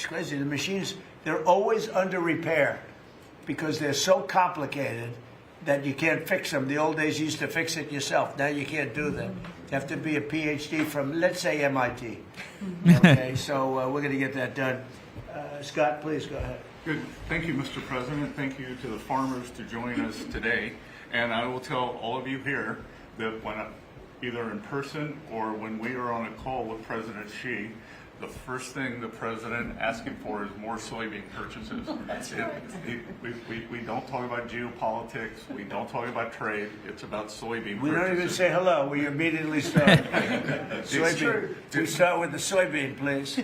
crazy. The machines, they're always under repair because they're so complicated that you can't fix them. The old days you used to fix it yourself. Now you can't do that. You have to be a PhD from, let's say, MIT. Okay, so we're going to get that done. Scott, please go ahead. Good. Thank you, Mr. President. Thank you to the farmers to join us today. And I will tell all of you here that when either in person or when we are on a call with President Xi, the first thing the president asking for is more soybean purchases. That's right. We don't talk about geopolitics. We don't talk about trade. It's about soybean We purchases. don't even say hello. We immediately start. Soybean. We start with the soybean, please.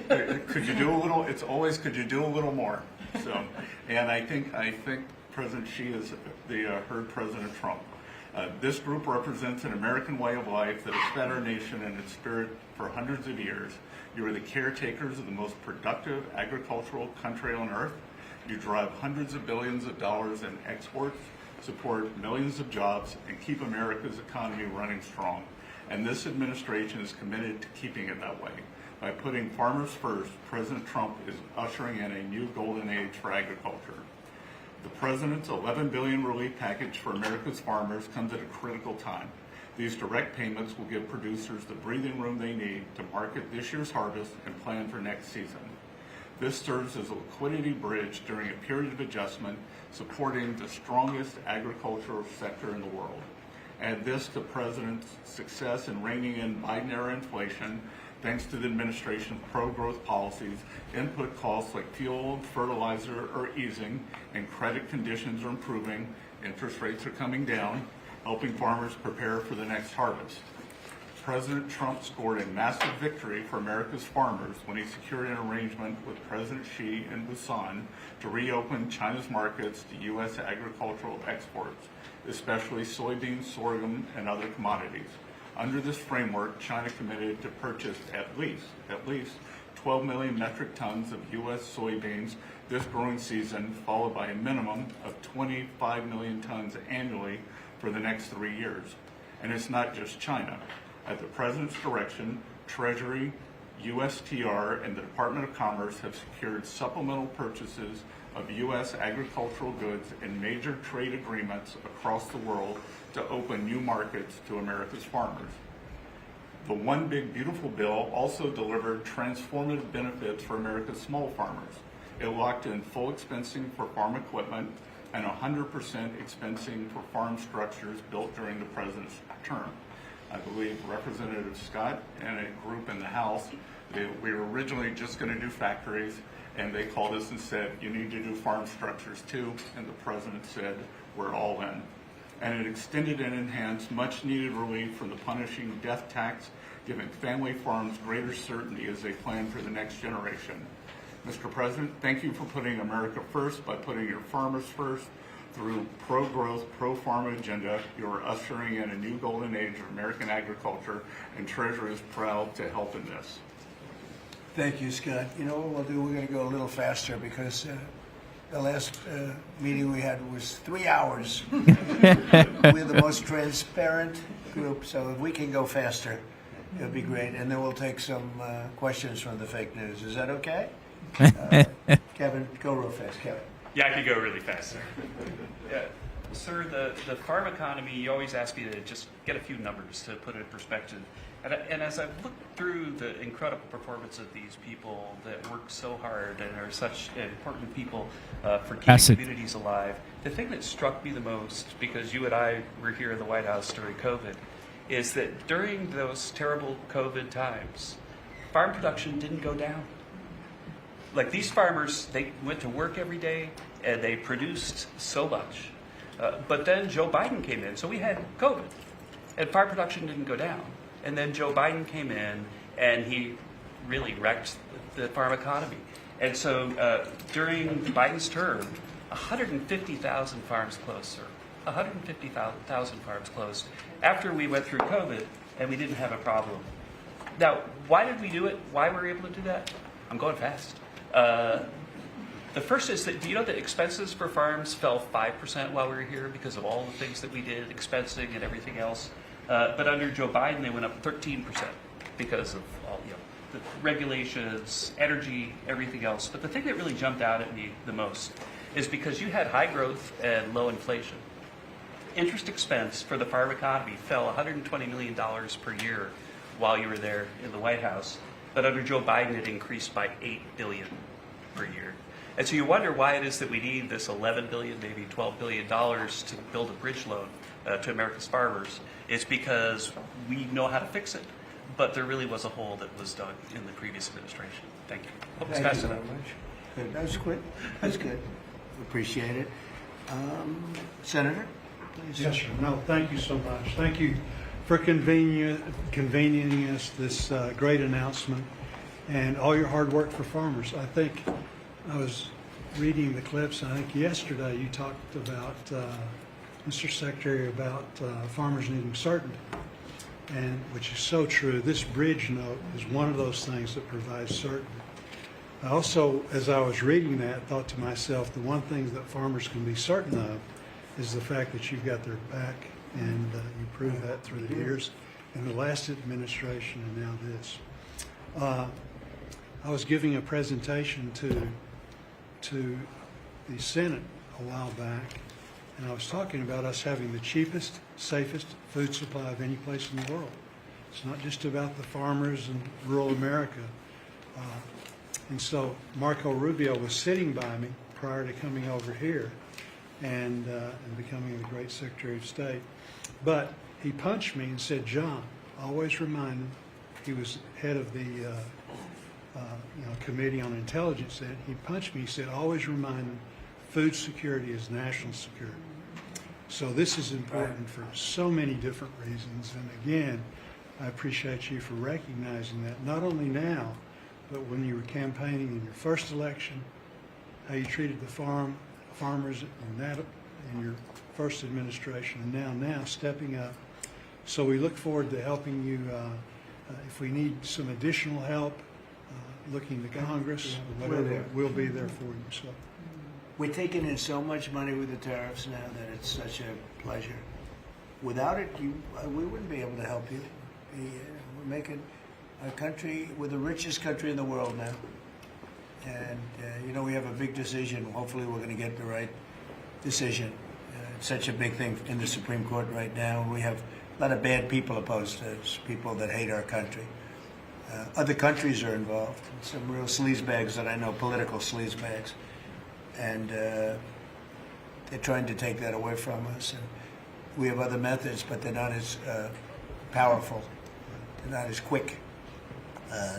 Could you do a little? It's always could you do a little more? So, and I think President Xi has heard President Trump. This group represents an American way of life that has fed our nation and its spirit for hundreds of years. You are the caretakers of the most productive agricultural country on earth. You drive hundreds of billions of dollars in exports, support millions of jobs, and keep America's economy running strong. And this administration is committed to keeping it that way. By putting farmers first, President Trump is ushering in a new golden age for agriculture. The President's $11 billion relief package for America's farmers comes at a critical time. These direct payments will give producers the breathing room they need to market this year's harvest and plan for next season. This serves as a liquidity bridge during a period of adjustment, supporting the strongest agricultural sector in the world. Add this to the President's success in reining in Biden-era inflation, thanks to the administration's pro-growth policies, input costs like fuel and fertilizer are easing, and credit conditions are improving, interest rates are coming down, helping farmers prepare for the next harvest. President Trump scored a massive victory for America's farmers when he secured an arrangement with President Xi in Busan to reopen China's markets to U.S. agricultural exports, especially soybeans, sorghum, and other commodities. Under this framework, China committed to purchase at least 12 million metric tons of U.S. soybeans this growing season, followed by a minimum of 25 million tons annually for the next 3 years. And it's not just China. At the President's direction, Treasury, USTR, and the Department of Commerce have secured supplemental purchases of U.S. agricultural goods in major trade agreements across the world to open new markets to America's farmers. The One Big Beautiful Bill also delivered transformative benefits for America's small farmers. It locked in full expensing for farm equipment and 100% expensing for farm structures built during the President's term. I believe Representative Scott and a group in the House, we were originally just going to do factories, and they called us and said, you need to do farm structures too, and the President said, we're all in. and it extended and enhanced much-needed relief from the punishing death tax, giving family farms greater certainty as they plan for the next generation. Mr. President, thank you for putting America first by putting your farmers first. Through pro-growth, pro-farm agenda, you are ushering in a new golden age of American agriculture, and Treasury is proud to help in this. Thank you, Scott. You know what we'll do? We're going to go a little faster because the last meeting we had was 3 hours. We're the most transparent group, so if we can go faster, it'll be great. And then we'll take some questions from the fake news. Is that okay? Kevin, go real fast, Kevin. Yeah, I could go really fast, sir. Yeah. Sir, the farm economy, you always ask me to just get a few numbers to put it in perspective. And as I've looked through the incredible performance of these people that work so hard and are such important people for keeping communities alive, the thing that struck me the most, because you and I were here in the White House during COVID, is that during those terrible COVID times, farm production didn't go down. Like, these farmers, they went to work every day and they produced so much. But then Joe Biden came in, so we had COVID, and farm production didn't go down. And then Joe Biden came in and he really wrecked the farm economy. And so during Biden's term, 150,000 farms closed, sir. 150,000 farms closed after we went through COVID and we didn't have a problem. Now, why did we do it? Why were we able to do that? I'm going fast. The first is that, do you know that expenses for farms fell 5% while we were here because of all the things that we did, expensing and everything else? But under Joe Biden, they went up 13% because of all, the regulations, energy, everything else. But the thing that really jumped out at me the most is because you had high growth and low inflation. Interest expense for the farm economy fell $120 million per year while you were there in the White House. But under Joe Biden, it increased by $8 billion per year. And so you wonder why it is that we need this $11 billion, maybe $12 billion to build a bridge loan to America's farmers. It's because we know how to fix it, but there really was a hole that was dug in the previous administration. Thank you. Hope it's Thank fast you enough. very much. Good. That was quick. That's good. Appreciate it. Senator, please. Yes, sir. No, thank you so much. Thank you for convening us this great announcement and all your hard work for farmers. I think I was reading the clips. I think yesterday you talked about, Mr. Secretary, about farmers needing certainty, and which is so true. This bridge note is one of those things that provides certainty. I also, as I was reading that, thought to myself, the one thing that farmers can be certain of is the fact that you've got their back, and you proved that through the years, in the last administration and now this. I was giving a presentation to the Senate a while back, and I was talking about us having the cheapest, safest food supply of any place in the world. It's not just about the farmers in rural America. And so Marco Rubio was sitting by me prior to coming over here and becoming the great Secretary of State. But he punched me and said, "John, always remind him," he was head of the Committee on Intelligence then. He punched me, he said, "Always remind him, food security is national security." So this is important for so many different reasons. And again, I appreciate you for recognizing that, not only now, but when you were campaigning in your first election, how you treated the farmers in your first administration, and now stepping up. So we look forward to helping you. If we need some additional help, looking to Congress, whatever, we'll be there for you. So We're taking in so much money with the tariffs now that it's such a pleasure. Without it, we wouldn't be able to help you. We're making a country, we're the richest country in the world now. And, we have a big decision. Hopefully we're going to get the right decision. It's such a big thing in the Supreme Court right now. We have a lot of bad people opposed to us, people that hate our country. Other countries are involved, some real sleazebags that I know, political sleazebags. And they're trying to take that away from us. And we have other methods, but they're not as powerful. They're not as quick.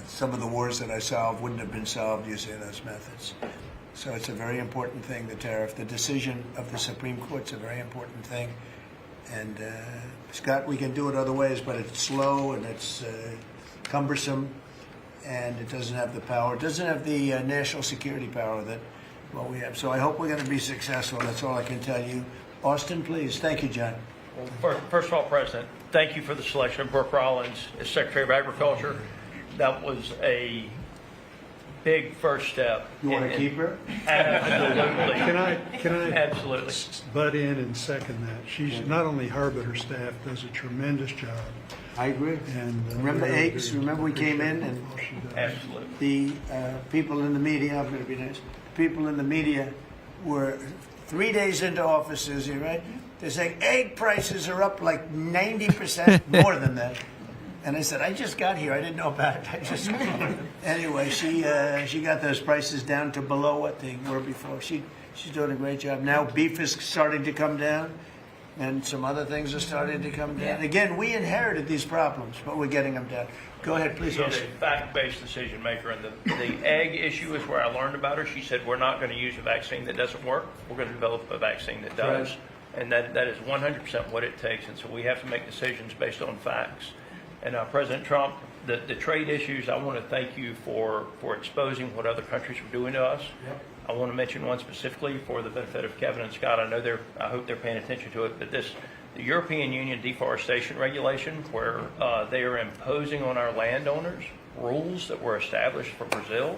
Some of the wars that I solved wouldn't have been solved using those methods. So it's a very important thing, the tariff. The decision of the Supreme Court's a very important thing. And Scott, we can do it other ways, but it's slow and it's cumbersome, and it doesn't have the power. It doesn't have the national security power that what we have. So I hope we're going to be successful. That's all I can tell you. Austin, please. Thank you, John. Well, first of all, President, thank you for the selection of Brooke Rollins as Secretary of Agriculture. That was a big first step. You want to keep her? Absolutely. Can I Absolutely. butt in and second that? She's not only her, but her staff does a tremendous job. I agree. And Remember really eggs? do Remember we came in appreciate and all she does. Absolutely. the people in the media, I'm going to be nice, people in the media were 3 days into offices, you right? They're saying egg prices are up like 90% more than that. And I said, I just got here. I didn't know about it. I just anyway, she got those prices down to below what they were before. She's doing a great job. Now beef is starting to come down, and some other things are starting to come down. Again, we inherited these problems, but we're getting them down. Go ahead, please. She's a fact-based decision maker, and the egg issue is where I learned about her. She said, we're not going to use a vaccine that doesn't work. We're going to develop a vaccine that does. Right. And that is 100% what it takes. And so we have to make decisions based on facts. And President Trump, the trade issues, I want to thank you for exposing what other countries are doing to us. Yep. I want to mention one specifically for the benefit of Kevin and Scott. I hope they're paying attention to it, but the European Union deforestation regulation, where they are imposing on our landowners rules that were established for Brazil,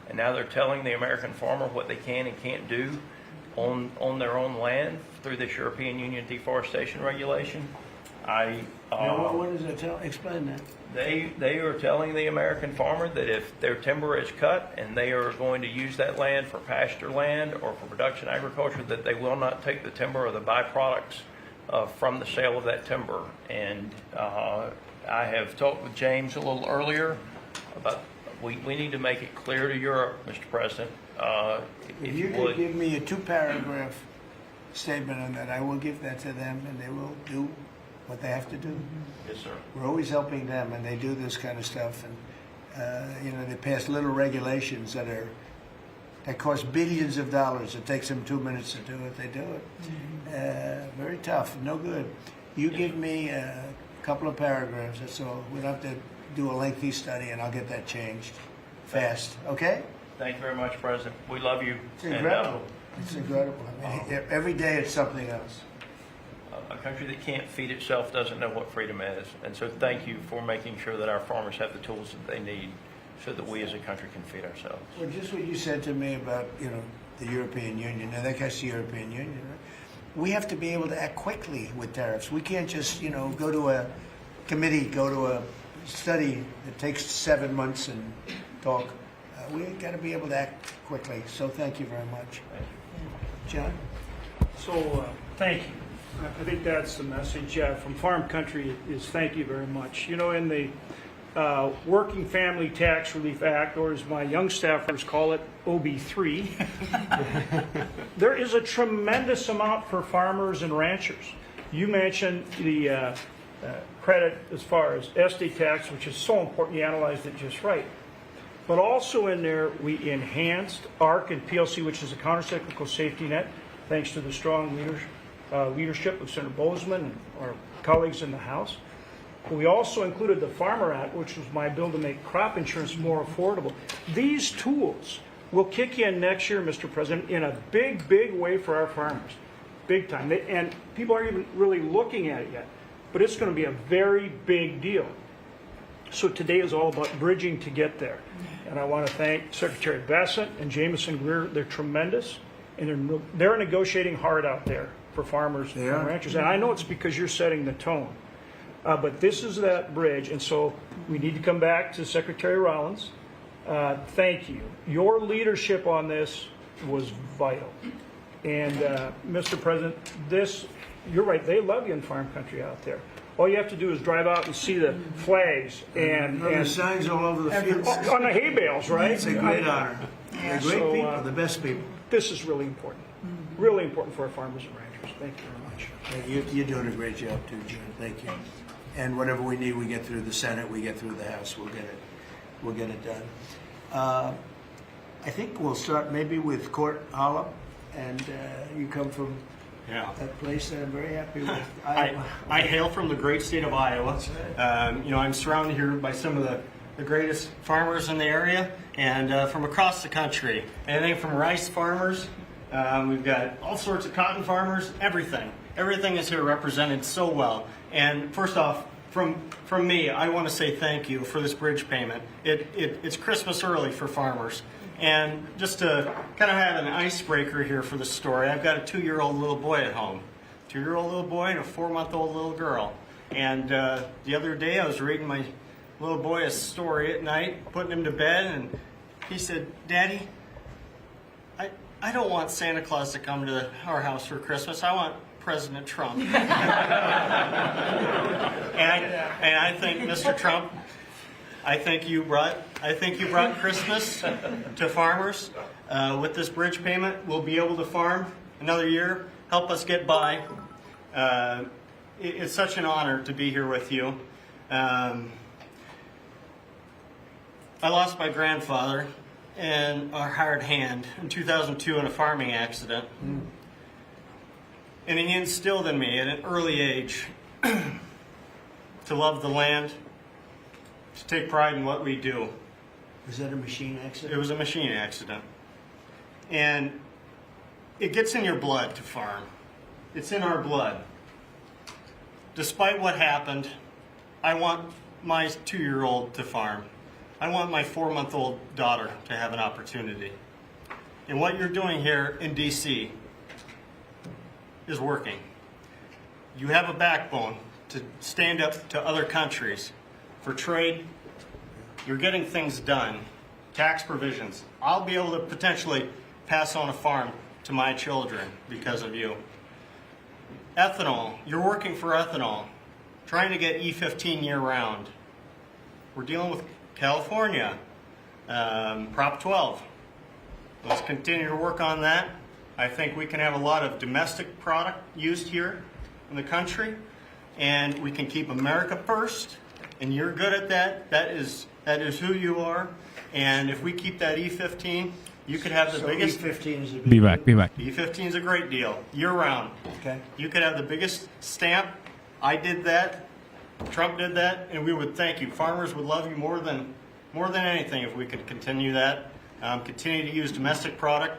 and now they're telling the American farmer what they can and can't do on their own land through this European Union deforestation regulation. What does that tell? Explain that. They are telling the American farmer that if their timber is cut and they are going to use that land for pasture land or for production agriculture, that they will not take the timber or the byproducts from the sale of that timber. And I have talked with James a little earlier about we need to make it clear to Europe, Mr. President, If you could give me a 2-paragraph statement on that, I will give that to them, and they will do what they have to do. Yes, sir. We're always helping them, and they do this kind of stuff. And they pass little regulations that cost billions of dollars. It takes them 2 minutes to do it. They do it. Very tough. No good. You give me a couple of paragraphs. That's all. We don't have to do a lengthy study, and I'll get that changed fast. Okay? Thank you very much, President. We love you. It's incredible. It's incredible. I mean, every day it's something else. A country that can't feed itself doesn't know what freedom is. And so thank you for making sure that our farmers have the tools that they need so that we as a country can feed ourselves. Well, just what you said to me about, the European Union. Now, that guy's the European Union, right? We have to be able to act quickly with tariffs. We can't just, go to a committee, go to a study that takes 7 months and talk. We got to be able to act quickly. So thank you very much. John? So thank you. I think that's the message from Farm Country is thank you very much. In the Working Family Tax Relief Act, or as my young staffers call it, OB3, there is a tremendous amount for farmers and ranchers. You mentioned the credit as far as estate tax, which is so important. You analyzed it just right. But also in there, we enhanced ARC and PLC, which is a countercyclical safety net, thanks to the strong leadership of Senator Bozeman and our colleagues in the House. We also included the Farmer Act, which was my bill to make crop insurance more affordable. These tools will kick in next year, Mr. President, in a big, big way for our farmers. Big time. And people aren't even really looking at it yet. But it's going to be a very big deal. So today is all about bridging to get there. And I want to thank Secretary Bassett and Jameson Greer. They're tremendous. And they're negotiating hard out there for farmers and ranchers. And I know it's because you're setting the tone. But this is that bridge. And so we need to come back to Secretary Rollins. Thank you. Your leadership on this was vital. And Mr. President, you're right, they love you in Farm Country out there. All you have to do is drive out and see the flags and the signs all over the fields. On the hay bales, right? It's a great honor. They're great people, the best people. This is really important. Really important for our farmers and ranchers. Thank you very much. You're doing a great job too, John. Thank you. And whatever we need, we get through the Senate, we get through the House. We'll get it done. I think we'll start maybe with Court Hollop, and you come from Yeah. a place that I'm very happy with. I hail from the great state of Iowa. I'm surrounded here by some of the greatest farmers in the area and from across the country. Anything from rice farmers, we've got all sorts of cotton farmers, everything. Everything is here represented so well. And first off, from me, I want to say thank you for this bridge payment. It's Christmas early for farmers. And just to kind of have an icebreaker here for the story, I've got a 2-year-old little boy at home. 2-year-old little boy and a 4-month-old little girl. And the other day I was reading my little boy a story at night, putting him to bed, and he said, "Daddy, I don't want Santa Claus to come to our house for Christmas. I want President Trump." and I think, Mr. Trump, I think you brought Christmas to farmers. With this bridge payment, we'll be able to farm another year, help us get by. It's such an honor to be here with you. I lost my grandfather and a hard hand in 2002 in a farming accident. And he instilled in me at an early age to love the land, to take pride in what we do. Was that a machine accident? It was a machine accident. And it gets in your blood to farm. It's in our blood. Despite what happened, I want my 2-year-old to farm. I want my 4-month-old daughter to have an opportunity. And what you're doing here in D.C. is working. You have a backbone to stand up to other countries for trade. You're getting things done. Tax provisions. I'll be able to potentially pass on a farm to my children because of you. Ethanol. You're working for ethanol. Trying to get E15 year-round. We're dealing with California. Prop 12. Let's continue to work on that. I think we can have a lot of domestic product used here in the country, and we can keep America first, and you're good at that. That is who you are. And if we keep that E15, you could have the biggest... E15 is a big Be back. E15 is a great deal, year-round. Okay. You could have the biggest stamp. I did that. Trump did that, and we would thank you. Farmers would love you more than anything if we could continue that. Continue to use domestic product,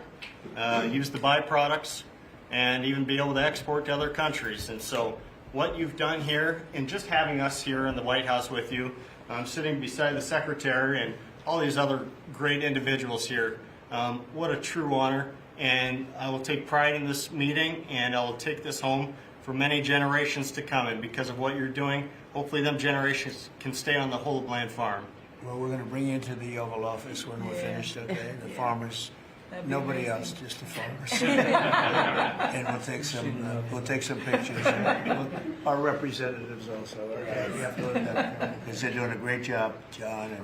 use the byproducts, and even be able to export to other countries. And so what you've done here, and just having us here in the White House with you, sitting beside the Secretary and all these other great individuals here, what a true honor. And I will take pride in this meeting, and I will take this home for many generations to come. And because of what you're doing, hopefully them generations can stay on the whole Bland farm. Well, we're going to bring you into the Oval Office when we're finished, okay? The farmers, nobody else, just the farmers. And we'll take some pictures. Our representatives also. Okay? You have to look at that because they're doing a great job, John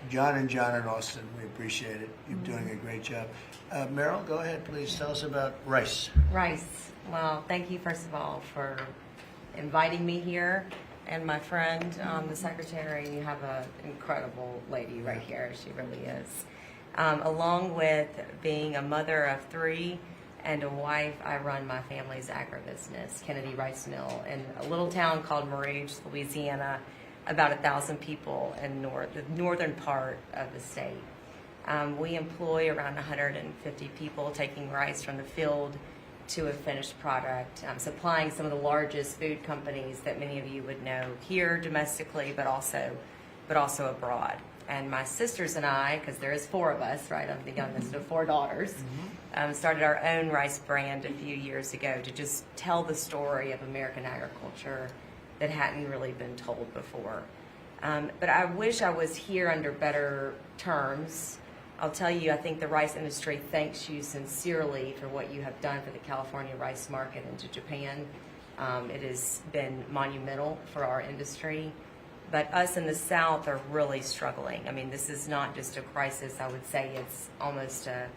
and Austin. We appreciate it. You're doing a great job. Meryl, go ahead, please. Tell us about rice. Rice. Well, thank you, first of all, for inviting me here. And my friend, the secretary, you have an incredible lady right here. She really is. Along with being a mother of 3 and a wife, I run my family's agribusiness, Kennedy Rice Mill, in a little town called Marouge, Louisiana, about 1,000 people in the northern part of the state. We employ around 150 people taking rice from the field to a finished product, supplying some of the largest food companies that many of you would know here domestically, but also abroad. And my sisters and I, because there is 4 of us, right? I'm the youngest of 4 daughters, started our own rice brand a few years ago to just tell the story of American agriculture that hadn't really been told before. But I wish I was here under better terms. I'll tell you, I think the rice industry thanks you sincerely for what you have done for the California rice market into Japan. It has been monumental for our industry. But us in the South are really struggling. I mean, this is not just a crisis. I would say it's almost a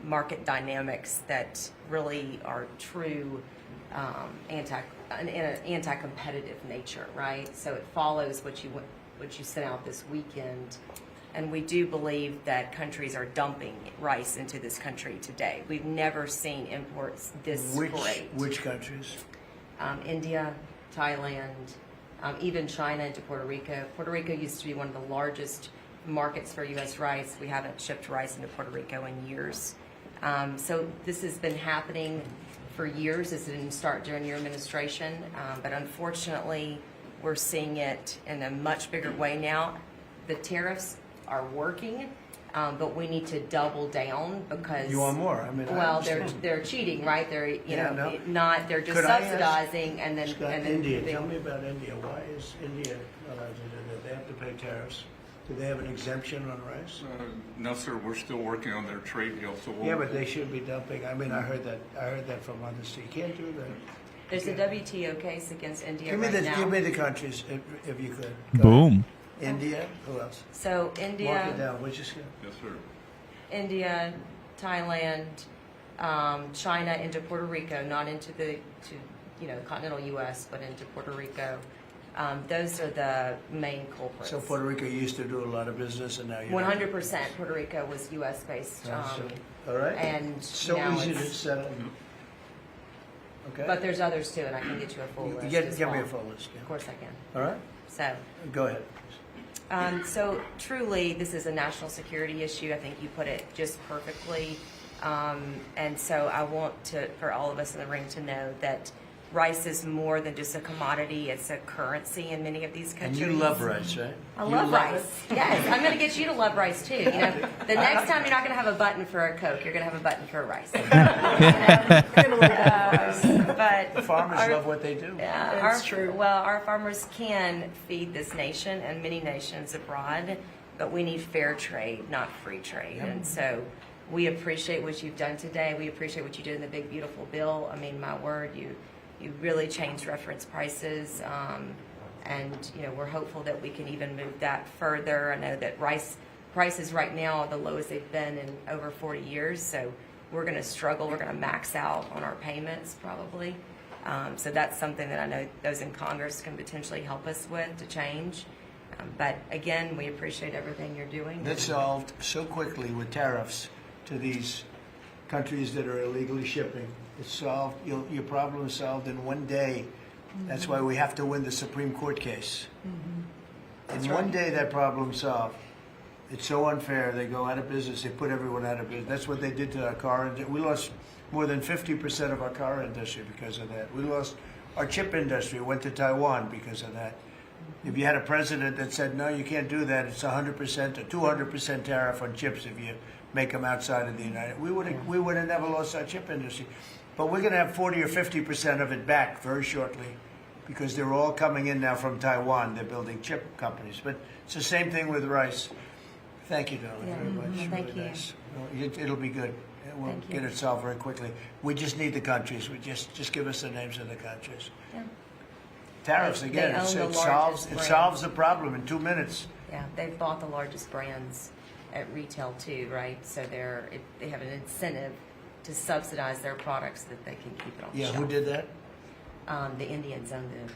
market dynamics that really are true in an anti-competitive nature, right? So it follows what you sent out this weekend And we do believe that countries are dumping rice into this country today. We've never seen imports this great. Which countries? India, Thailand, even China into Puerto Rico. Puerto Rico used to be one of the largest markets for U.S. rice. We haven't shipped rice into Puerto Rico in years. So this has been happening for years. This didn't start during your administration, but unfortunately, we're seeing it in a much bigger way now. The tariffs are working, but we need to double down because You want more? I mean, I well, understand. they're cheating, right? They're No. not. They're just Could I ask, subsidizing and then Scott, and then India. giving- Tell me about India. Why is India allowed to do that? They have to pay tariffs. Do they have an exemption on rice? No, sir, we're still working on their trade deal, so we'll. Yeah, but they should be dumping. I mean, I heard that from others. You can't do that. There's a WTO case against India Give me right now. Give me the countries if you could. Go Boom. ahead. India. Who else? So Mark it India, down. Which is good. Yes, sir. India, Thailand, China into Puerto Rico, not into the continental U.S., but into Puerto Rico. Those are the main culprits. So Puerto Rico used to do a lot of business, and now you. 100% Puerto Rico was U.S. based, All right. and So now easy to it's, settle. Okay. but there's others too, and I can get you a full list. Give as me well. a full list. Yeah. Of course I can. All right. So. Go ahead. So truly, this is a national security issue. I think you put it just perfectly. And so I want for all of us in the ring to know that rice is more than just a commodity. It's a currency in many of these And countries. you love rice, right? I love rice. Yes, I'm going to get you to love rice too. The next time you're not going to have a button for a Coke, you're going to have a button for a rice. But Farmers love what they do. yeah, That's true. Well, our farmers can feed this nation and many nations abroad, but we need fair trade, not free trade. And so we appreciate what you've done today. We appreciate what you did in the big, beautiful bill. I mean, my word, you really changed reference prices. And, we're hopeful that we can even move that further. I know that rice prices right now are the lowest they've been in over 40 years. So we're going to struggle. We're going to max out on our payments probably. So that's something that I know those in Congress can potentially help us with to change. But again, we appreciate everything you're doing. That's solved so quickly with tariffs to these countries that are illegally shipping. It's solved. Your problem is solved in one day. That's why we have to win the Supreme Court case. In one day, that problem's solved. It's so unfair. They go out of business. They put everyone out of business. That's what they did to our car industry. We lost more than 50% of our car industry because of that. We lost our chip industry. Went to Taiwan because of that. If you had a president that said, no, you can't do that, it's 100% or 200% tariff on chips if you make them outside of the United, we would have never lost our chip industry. But we're going to have 40 or 50% of it back very shortly because they're all coming in now from Taiwan. They're building chip companies. But it's the same thing with rice. Thank you, darling, very much. Thank Really you. nice. It'll be good. We'll Thank you. get it solved very quickly. We just need the countries. We just give us the names of the countries. Yeah. Tariffs They again. own the It largest solves the problem in 2 minutes. Yeah, they've bought the largest brands at retail too, right? So they have an incentive to subsidize their products so that they can keep it on the Yeah, shelf. who did that? The Indians own the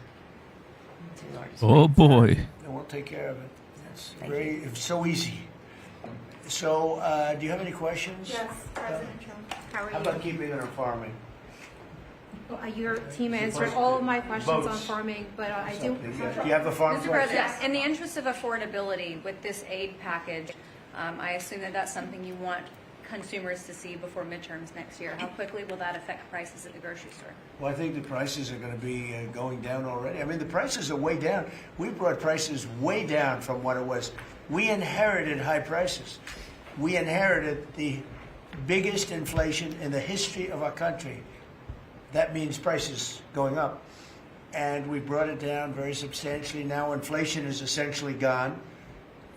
two largest. Oh brands. boy. And we'll take care of it. It's Thank it's so easy. So, do you have any questions? Yes, President Trump. How are How you? about keeping it on farming? Your team answered all of my questions on Votes. farming, but I do. Do you have the farm Mr. question? President, in the interest of affordability with this aid package, I assume that that's something you want consumers to see before midterms next year. How quickly will that affect prices at the grocery store? Well, I think the prices are going to be going down already. I mean, the prices are way down. We brought prices way down from what it was. We inherited high prices. We inherited the biggest inflation in the history of our country. That means prices going up. And we brought it down very substantially. Now inflation is essentially gone.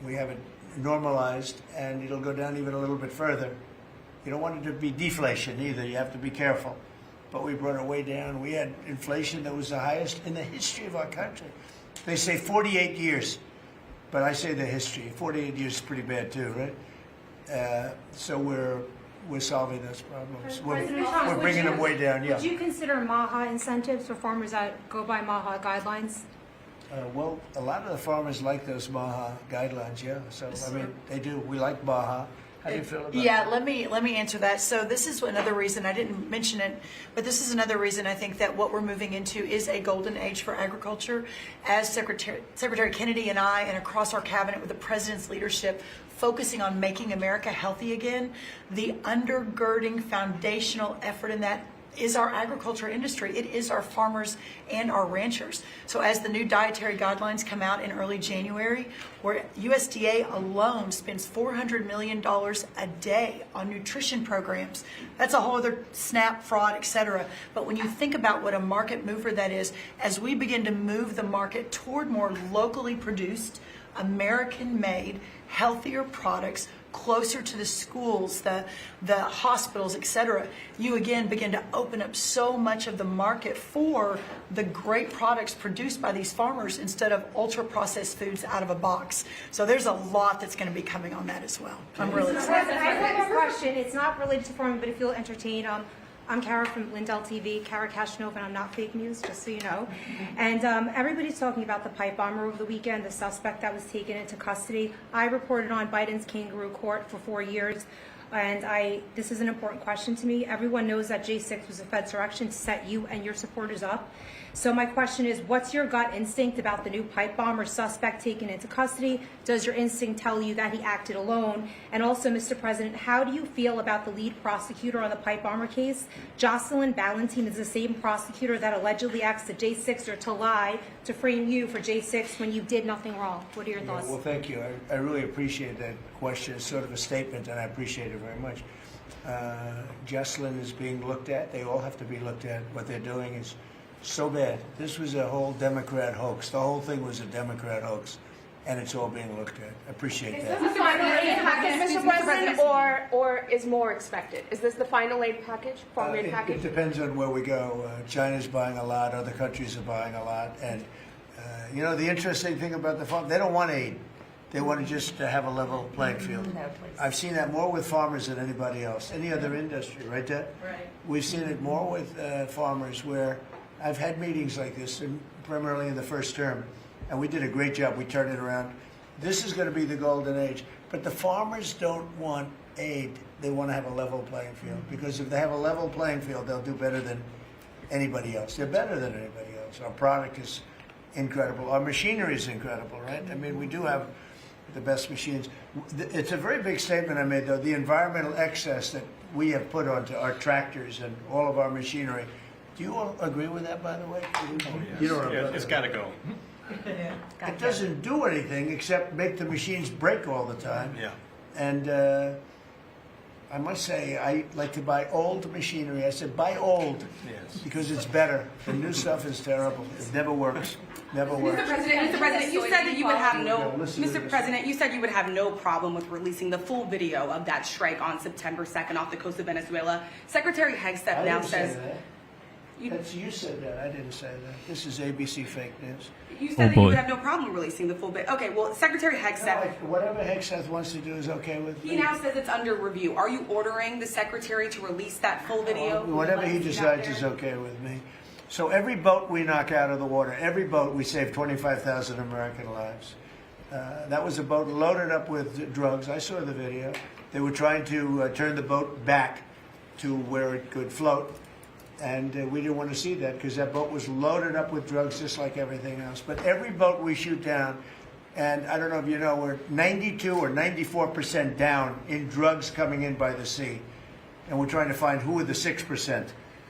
We have it normalized, and it'll go down even a little bit further. You don't want it to be deflation either. You have to be careful. But we brought it way down. We had inflation that was the highest in the history of our country. They say 48 years, but I say the history. 48 years is pretty bad too, right? So we're solving those problems. President Trump, We're would bringing you- them way down. Yeah. Would you consider MAHA incentives for farmers that go by MAHA guidelines? Well, a lot of the farmers like those Baja guidelines, yeah. So, I mean, they do. We like Baja. How do you feel about that? Let me answer that. So this is another reason, I didn't mention it, but this is another reason I think that what we're moving into is a golden age for agriculture. As Secretary Kennedy and I, and across our cabinet with the president's leadership, focusing on making America healthy again, the undergirding foundational effort in that is our agriculture industry. It is our farmers and our ranchers. So as the new dietary guidelines come out in early January, where USDA alone spends $400 million a day on nutrition programs, that's a whole other SNAP, fraud, etc. But when you think about what a market mover that is, as we begin to move the market toward more locally produced, American-made, healthier products, closer to the schools, the hospitals, etc., you again begin to open up so much of the market for the great products produced by these farmers instead of ultra-processed foods out of a box. So there's a lot that's going to be coming on that as well. I'm really excited. I have a question. It's not related to farming, but if you'll entertain, I'm Kara from Lindell TV, Kara Kashnov, and I'm not fake news, just so you know. And everybody's talking about the pipe bomber over the weekend, the suspect that was taken into custody. I reported on Biden's kangaroo court for 4 years, and this is an important question to me. Everyone knows that J6 was a Fedsurrection to set you and your supporters up. So my question is, what's your gut instinct about the new pipe bomber suspect taken into custody? Does your instinct tell you that he acted alone? And also, Mr. President, how do you feel about the lead prosecutor on the pipe bomber case? Jocelyn Ballantine is the same prosecutor that allegedly asked the J6er to lie to frame you for J6 when you did nothing wrong. What are your thoughts? Well, thank you. I really appreciate that question. It's sort of a statement, and I appreciate it very much. Jocelyn is being looked at. They all have to be looked at. What they're doing is so bad. This was a whole Democrat hoax. The whole thing was a Democrat hoax, and it's all being looked at. I appreciate Is that. this the final aid package, Mr. President, or is more expected? Is this the final aid package, farm aid package? It depends on where we go. China's buying a lot. Other countries are buying a lot. And, you know, the interesting thing about the farm, they don't want aid. They want to just have a level playing field. No, please. I've seen that more with farmers than anybody else, any other industry, right, Deb? Right. We've seen it more with farmers where I've had meetings like this, primarily in the first term, and we did a great job. We turned it around. This is going to be the golden age. But the farmers don't want aid. They want to have a level playing field, because if they have a level playing field, they'll do better than anybody else. They're better than anybody else. Our product is incredible. Our machinery is incredible, right? I mean, we do have the best machines. It's a very big statement I made, though. The environmental excess that we have put onto our tractors and all of our machinery. Do you all agree with that, by the way? You don't Yeah, it's got to go. It doesn't do anything except make the machines break all the time. Yeah. And I must say, I like to buy old machinery. I said, buy old, because it's better. The new stuff is terrible. It never works. Never works. Mr. President, you said that you would have No, listen to Mr. this. President, you said you would have no problem with releasing the full video of that strike on September 2nd off the coast of Venezuela. Secretary Hegseth I now didn't says say that. You said that. I didn't say that. This is ABC fake news. you said that you would have no problem releasing the full bit. Okay, well, Secretary Hegseth, Whatever Hegseth wants to do is okay with me. he now says it's under review. Are you ordering the secretary to release that full video? Whatever he decides is okay with me. So every boat we knock out of the water, every boat, we save 25,000 American lives. That was a boat loaded up with drugs. I saw the video. They were trying to turn the boat back to where it could float. And we didn't want to see that, because that boat was loaded up with drugs just like everything else. But every boat we shoot down, and I don't know if you know, we're 92 or 94% down in drugs coming in by the sea. And we're trying to find who are the 6%,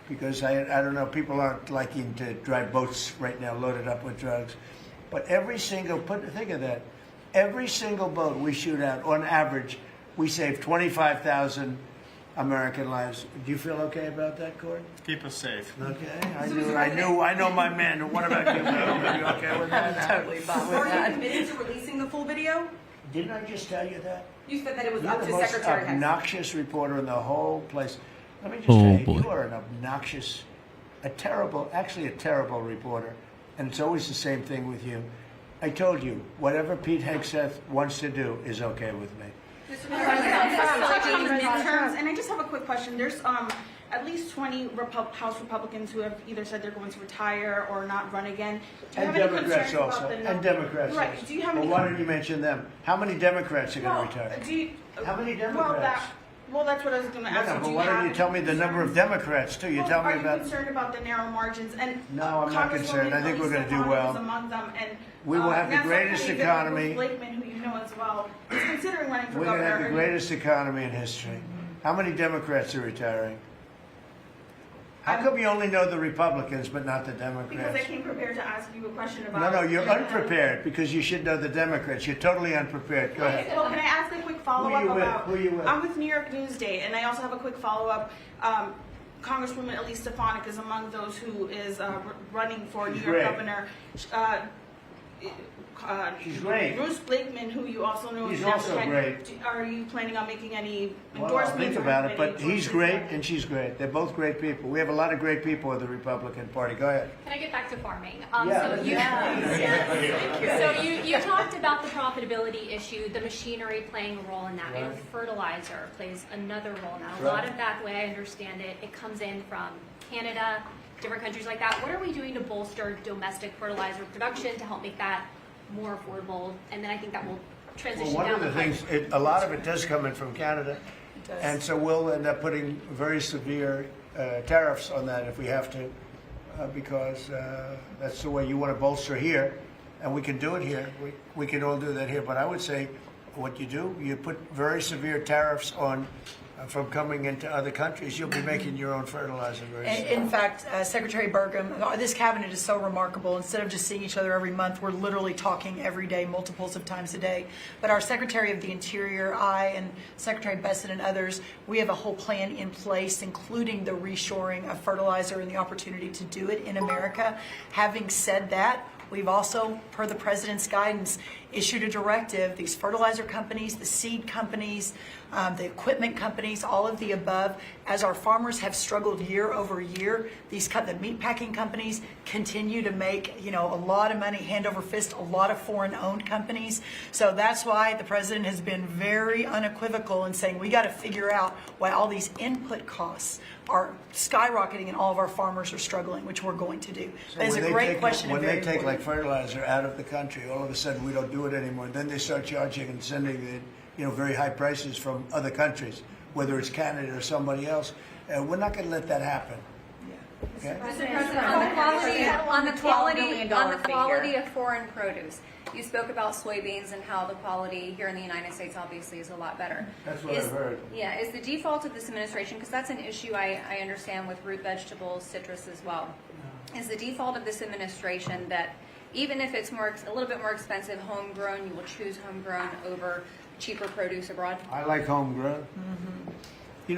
because I don't know, people aren't liking to drive boats right now loaded up with drugs. But every single, think of that, every single boat we shoot out, on average, we save 25,000 American lives. Do you feel okay about that, Court? Keep us safe. Okay. I know my men. What about you? Are you okay with that? Totally fine with Are you that. committed to releasing the full video? Didn't I just tell you that? You said that it was You're up the to most Secretary Hegseth. obnoxious reporter in the whole place. Let me just tell you, you are an obnoxious, actually a terrible reporter. And it's always the same thing with you. I told you, whatever Pete Hegseth wants to do is okay with me. Touch on the midterms, and I just have a quick question. There's at least 20 House Republicans who have either said they're going to retire or not run again. Do you And have any Democrats concerns also. about the And number? Democrats Right. also. Do you have Well, any? why don't you mention them? How many Democrats are going to retire? Do you, How many Well, Democrats? that's what I was going to ask. No, you. but Do you why don't you have tell me the number of Democrats too? You tell me Are you about. concerned about the narrow margins? And No, I'm not concerned. I think we're going to do well. Is among them, and We will have the Nassau greatest County economy. Bruce Blakeman, who you know as well, is considering running for We're going to governor. have the greatest economy in history. How many Democrats are retiring? How come you only know the Republicans but not the Because I Democrats? came prepared to ask you a question about. No, you're unprepared because you should know the Democrats. You're totally unprepared. Go ahead. Well, can I ask a quick follow-up Who you with? about? Who you with? I'm with New York Newsday, and I also have a quick follow-up. Congresswoman Elise Stefanik is among those who is running for She's New York great. governor. She's great. Bruce Blakeman, who you also know. He's is also Nassau County. great. Are you planning on making any Well, I'll endorsements? think or about it, any but he's endorsements? great and she's great. They're both great people. We have a lot of great people in the Republican Party. Go ahead. Can I get back to farming? Yeah. So you talked about the profitability issue, the machinery playing a role in that. Right. And fertilizer plays another role in that. A Right. lot of that, the way I understand it, it comes in from Canada, different countries like that. What are we doing to bolster domestic fertilizer production to help make that more affordable? And then I think that will transition Well, one down of the pipe. things, a lot of it does come in from Canada. And so we'll end up putting very severe tariffs on that if we have to, because that's the way you want to bolster here. And we can do it here. We can all do that here. But I would say what you do, you put very severe tariffs on from coming into other countries. You'll be making your own fertilizer very soon. In fact, Secretary Burgum, this cabinet is so remarkable. Instead of just seeing each other every month, we're literally talking every day, multiples of times a day. But our Secretary of the Interior, I, and Secretary Bessent and others, we have a whole plan in place, including the reshoring of fertilizer and the opportunity to do it in America. Having said that, we've also, per the president's guidance, issued a directive. These fertilizer companies, the seed companies, the equipment companies, all of the above, as our farmers have struggled year over year, the meat packing companies continue to make, a lot of money, hand over fist, a lot of foreign-owned companies. So that's why the president has been very unequivocal in saying we got to figure out why all these input costs are skyrocketing and all of our farmers are struggling, which we're going to do. So That is a when they great take- question. When and very they take like important. fertilizer out of the country, all of a sudden we don't do it anymore. Then they start charging and sending the very high prices from other countries, whether it's Canada or somebody else. We're not going to let that happen. Okay? Mr. President, on the $12 quality of foreign produce, you spoke about soybeans and how the quality here in the United States obviously is a lot better. That's what I've heard. Yeah, is the default of this administration, because that's an issue I understand with root vegetables, citrus as well, is the default of this administration that even if it's a little bit more expensive homegrown, you will choose homegrown over cheaper produce abroad? I like homegrown.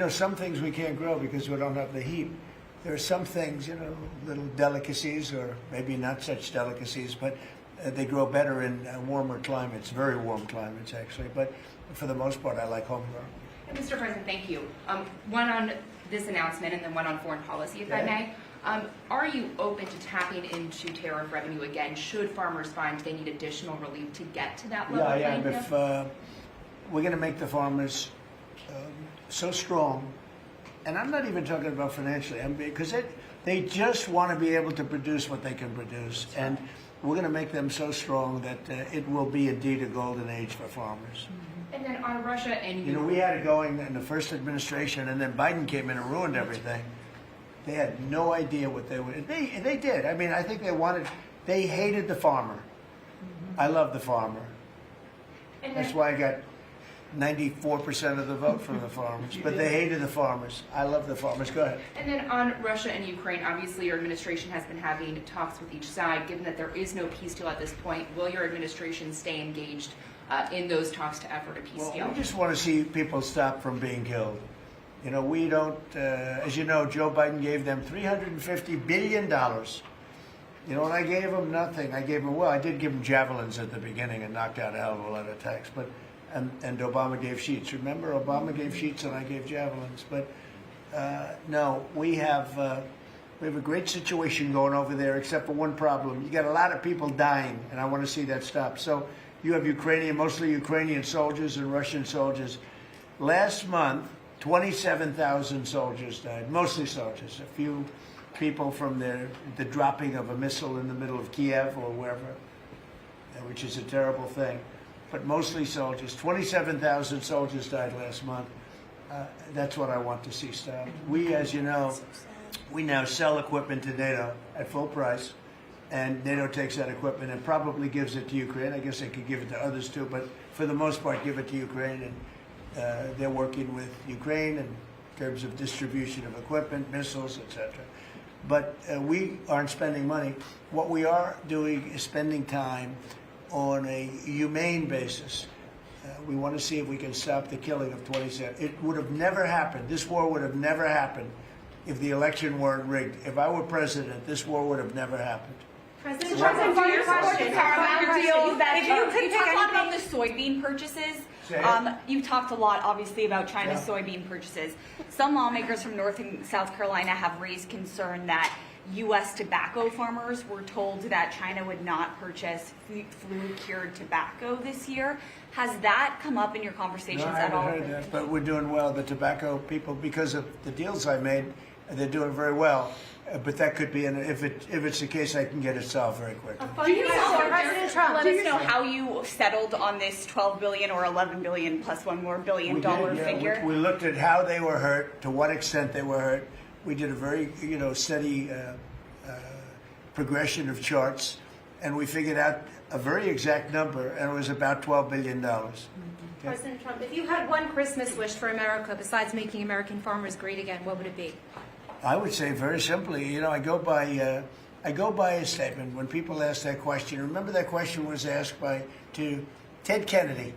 Some things we can't grow because we don't have the heat. There are some things, little delicacies or maybe not such delicacies, but they grow better in warmer climates, very warm climates actually. But for the most part, I like homegrown. Mr. President, thank you. One on this announcement and then one on foreign policy, if I may. Are you open to tapping into tariff revenue again should farmers find they need additional relief to get to that level? Yeah, I am. playing If field? we're going to make the farmers so strong, and I'm not even talking about financially, because they just want to be able to produce what they can produce, and we're going to make them so strong that it will be indeed a golden age for farmers. And then on Russia and We had it going in the first administration, and then Biden came in and ruined everything. They had no idea what they would. They did. I mean, I think they hated the farmer. I love the farmer. That's why I got 94% of the vote from the farmers. But they hated the farmers. I love the farmers. Go ahead. And then on Russia and Ukraine, obviously your administration has been having talks with each side. Given that there is no peace deal at this point, will your administration stay engaged in those talks to effort a peace deal? We just want to see people stop from being killed. We don't, as you know, Joe Biden gave them $350 billion. And I gave them nothing. I did give them javelins at the beginning and knocked out a hell of a lot of attacks. And Obama gave sheets. Remember, Obama gave sheets and I gave javelins. But no, we have a great situation going over there, except for one problem. You got a lot of people dying, and I want to see that stop. So you have mostly Ukrainian soldiers and Russian soldiers. Last month, 27,000 soldiers died, mostly soldiers. A few people from the dropping of a missile in the middle of Kiev or wherever, which is a terrible thing. But mostly soldiers. 27,000 soldiers died last month. That's what I want to see stop. We, as you know, we now sell equipment to NATO at full price, and NATO takes that equipment and probably gives it to Ukraine. I guess they could give it to others too, but for the most part, give it to Ukraine. And they're working with Ukraine in terms of distribution of equipment, missiles, etc. But we aren't spending money. What we are doing is spending time on a humane basis. We want to see if we can stop the killing of 27. It would have never happened. This war would have never happened if the election weren't rigged. If I were president, this war would have never happened. President Do you support the Paramount deal that If you could you pick talked a lot about anything- the soybean purchases. Say You've talked a lot, obviously, about China's Yeah. soybean purchases. Some lawmakers from North and South Carolina have raised concern that U.S. tobacco farmers were told that China would not purchase flu-cured tobacco this year. Has that come up in your conversations No, I at all? haven't heard that, but we're doing well. The tobacco people, because of the deals I made, they're doing very well. But that could be, if it's the case, I can get it solved very quickly. Do you President Trump, let do us you know how you settled on this $12 billion or $11 billion plus one more billion We dollar did, yeah. figure? We looked at how they were hurt, to what extent they were hurt. We did a very, steady progression of charts, and we figured out a very exact number, and it was about $12 billion. Okay? President Trump, if you had one Christmas wish for America besides making American farmers great again, what would it be? I would say very simply, I go by a statement when people ask that question. Remember that question was asked to Ted Kennedy,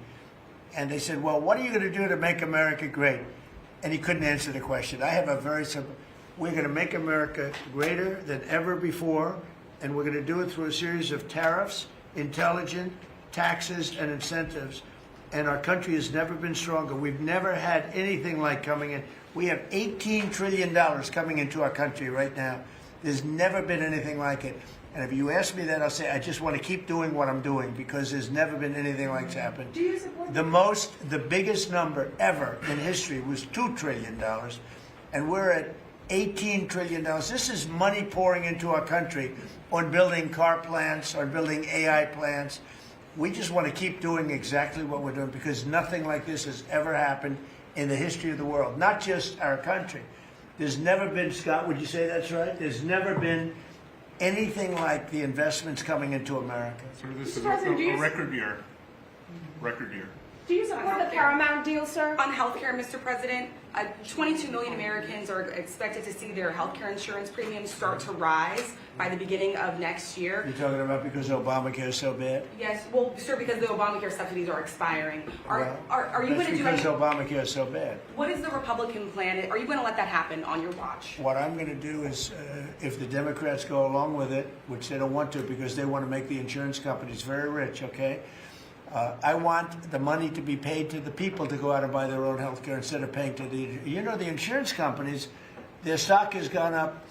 and they said, "Well, what are you going to do to make America great?" And he couldn't answer the question. I have a very simple: we're going to make America greater than ever before, and we're going to do it through a series of tariffs, intelligent taxes, and incentives. And our country has never been stronger. We've never had anything like coming in. We have $18 trillion coming into our country right now. There's never been anything like it. And if you ask me that, I'll say I just want to keep doing what I'm doing because there's never been anything like it's happened. Do you support The biggest number ever in history was $2 trillion, and we're at $18 trillion. This is money pouring into our country on building car plants, on building AI plants. We just want to keep doing exactly what we're doing because nothing like this has ever happened in the history of the world, not just our country. There's never been, Scott, would you say that's right? There's never been anything like the investments coming into America. So this is President, do a you- record year. Record year. Do you support the Paramount deal, sir? On healthcare, Mr. President, 22 million Americans are expected to see their healthcare insurance premiums start to rise by the beginning of next year. You're talking about because Obamacare is so bad? Yes, well, sir, because the Obamacare subsidies are expiring. Are you going to do That's anything? because Obamacare is so bad. What is the Republican plan? Are you going to let that happen on your watch? What I'm going to do is, if the Democrats go along with it, which they don't want to because they want to make the insurance companies very rich, okay? I want the money to be paid to the people to go out and buy their own health care instead of paying to the insurance companies, their stock has gone up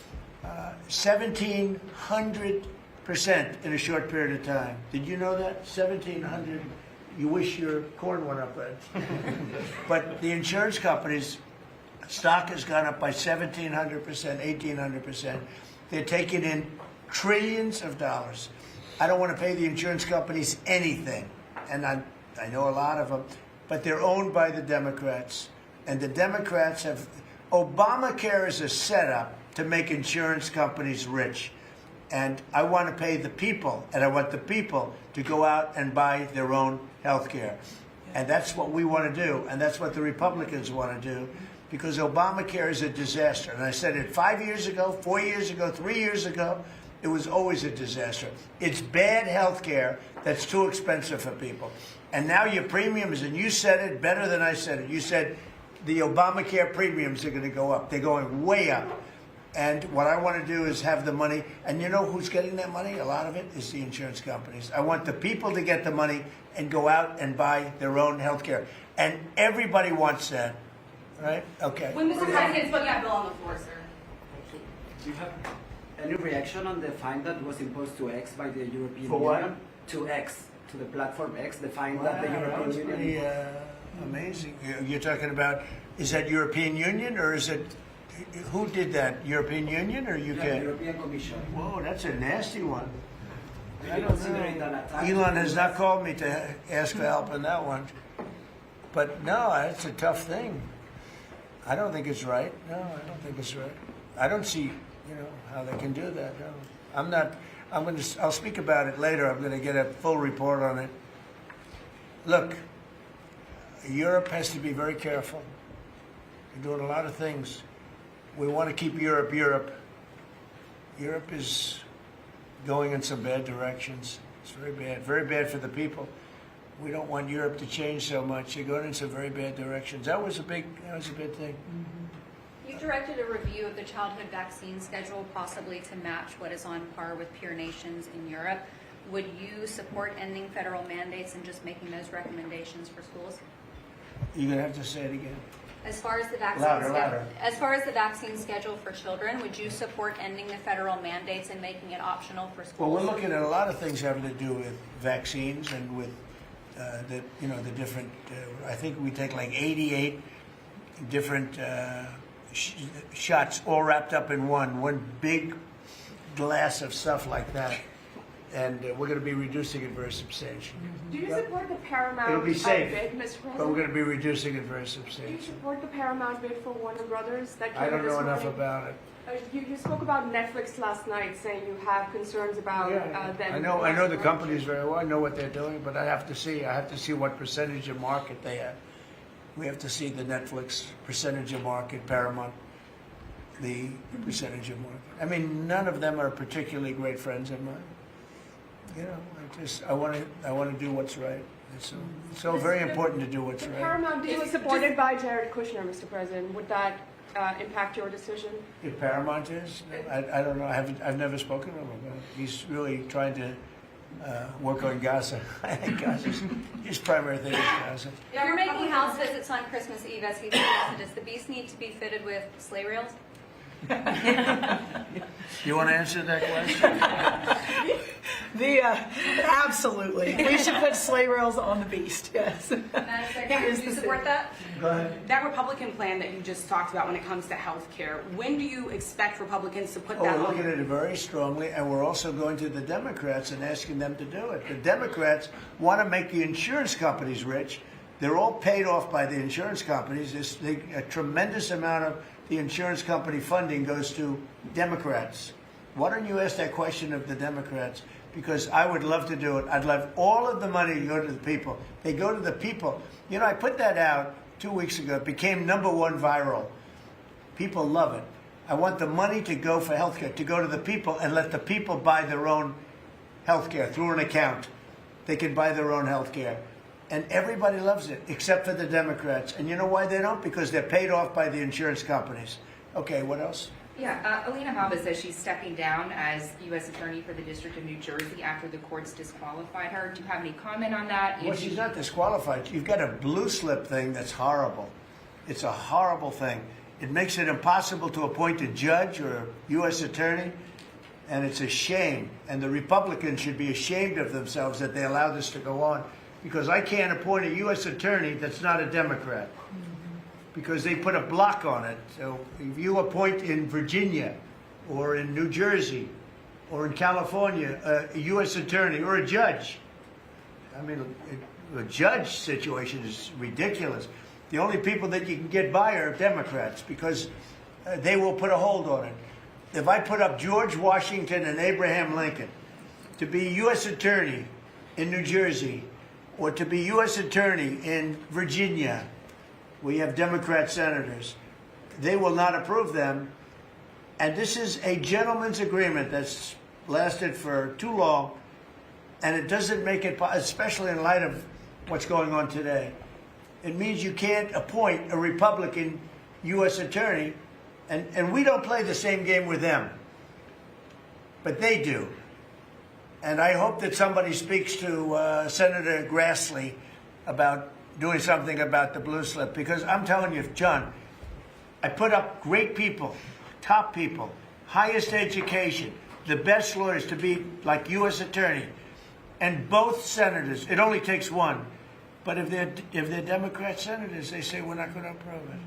1,700% in a short period of time. Did you know that? 1,700. You wish your corn went up, Ed. But the insurance companies' stock has gone up by 1,700%, 1,800%. They're taking in trillions of dollars. I don't want to pay the insurance companies anything. And I know a lot of them, but they're owned by the Democrats. And the Democrats have... Obamacare is a setup to make insurance companies rich. And I want to pay the people, and I want the people to go out and buy their own health care. And that's what we want to do, and that's what the Republicans want to do, because Obamacare is a disaster. And I said it 5 years ago, 4 years ago, 3 years ago. It was always a disaster. It's bad health care that's too expensive for people. And now your premiums, and you said it better than I said it. You said the Obamacare premiums are going to go up. They're going way up. And what I want to do is have the money. And you know who's getting that money? A lot of it is the insurance companies. I want the people to get the money and go out and buy their own health care. And everybody wants that. Right? Okay. When Mr. President's putting that bill on the floor, sir. Do you have any reaction on the fine that was imposed to X by the European For what? Union? To X, to the platform X, the fine that the Wow, European that's Union pretty, imposed. Amazing. You're talking about, is that European Union or is it, who did that? European Union or UK? Yeah, European Commission. Whoa, that's a nasty one. I Maybe don't consider it an know. attack. Elon has not called me to ask for help on that one. But no, it's a tough thing. I don't think it's right. No, I don't think it's right. I don't see, how they can do that. No. I'm not, I'll speak about it later. I'm going to get a full report on it. Look, Europe has to be very careful. They're doing a lot of things. We want to keep Europe Europe. Europe is going in some bad directions. It's very bad for the people. We don't want Europe to change so much. They're going in some very bad directions. That was a big thing. You directed a review of the childhood vaccine schedule, possibly to match what is on par with peer nations in Europe. Would you support ending federal mandates and just making those recommendations for schools? You're gonna have to say it again. As far as the vaccine Louder. As far as the vaccine schedule for children, would you support ending the federal mandates and making it optional for schools? Well, we're looking at a lot of things having to do with vaccines and with the different. I think we take like 88 different shots, all wrapped up in one big glass of stuff like that, and we're going to be reducing it very substantially. Do you support the Paramount It'll be safe, bid, Mr. President? but we're going to be reducing it very Do you substantially. support the Paramount bid for Warner Brothers? That I came don't this know enough morning? about it. You spoke about Netflix last night, saying you have concerns about them. I know the companies very well. I know what they're doing, but I have to see what percentage of market they have. We have to see the Netflix percentage of market, Paramount, the percentage of market. I mean, none of them are particularly great friends of mine. I want to do what's right. It's so very important to do what's The right. Paramount deal is supported by Jared Kushner, Mr. President. Would that impact your decision? If Paramount is, I don't know. I've never spoken to him about it. He's really trying to work on Gaza. I think Gaza's his primary thing is Gaza. If you're making house visits on Christmas Eve, as he suggested, does the beast need to be fitted with sleigh rails? You want to answer that question? Absolutely. We should put sleigh rails on the beast, yes. Do you support that? Go ahead. That Republican plan that you just talked about when it comes to health care, when do you expect Republicans to put that We're on? looking at it very strongly, and we're also going to the Democrats and asking them to do it. The Democrats want to make the insurance companies rich. They're all paid off by the insurance companies. A tremendous amount of the insurance company funding goes to Democrats. Why don't you ask that question of the Democrats? Because I would love to do it. I'd love all of the money to go to the people. They go to the people. I put that out 2 weeks ago. It became #1 viral. People love it. I want the money to go for healthcare, to go to the people and let the people buy their own healthcare through an account. They can buy their own healthcare. And everybody loves it, except for the Democrats. And you know why they don't? Because they're paid off by the insurance companies. Okay, what else? Yeah, Alina Habba says she's stepping down as U.S. Attorney for the District of New Jersey after the courts disqualified her. Do you have any comment on that? Well, she's not disqualified. You've got a blue slip thing that's horrible. It's a horrible thing. It makes it impossible to appoint a judge or a U.S. attorney, and it's a shame. And the Republicans should be ashamed of themselves that they allowed this to go on, because I can't appoint a U.S. attorney that's not a Democrat, because they put a block on it. So if you appoint in Virginia or in New Jersey or in California a U.S. attorney or a judge, I mean, a judge situation is ridiculous. The only people that you can get by are Democrats, because they will put a hold on it. If I put up George Washington and Abraham Lincoln to be U.S. attorney in New Jersey or to be U.S. attorney in Virginia, we have Democrat senators, they will not approve them. And this is a gentleman's agreement that's lasted for too long, and it doesn't make it, especially in light of what's going on today. It means you can't appoint a Republican U.S. attorney, and we don't play the same game with them, but they do. And I hope that somebody speaks to Senator Grassley about doing something about the blue slip, because I'm telling you, John, I put up great people, top people, highest education, the best lawyers to be like U.S. attorney, and both senators, it only takes one, But if they're Democrat senators, they say we're not going to approve it.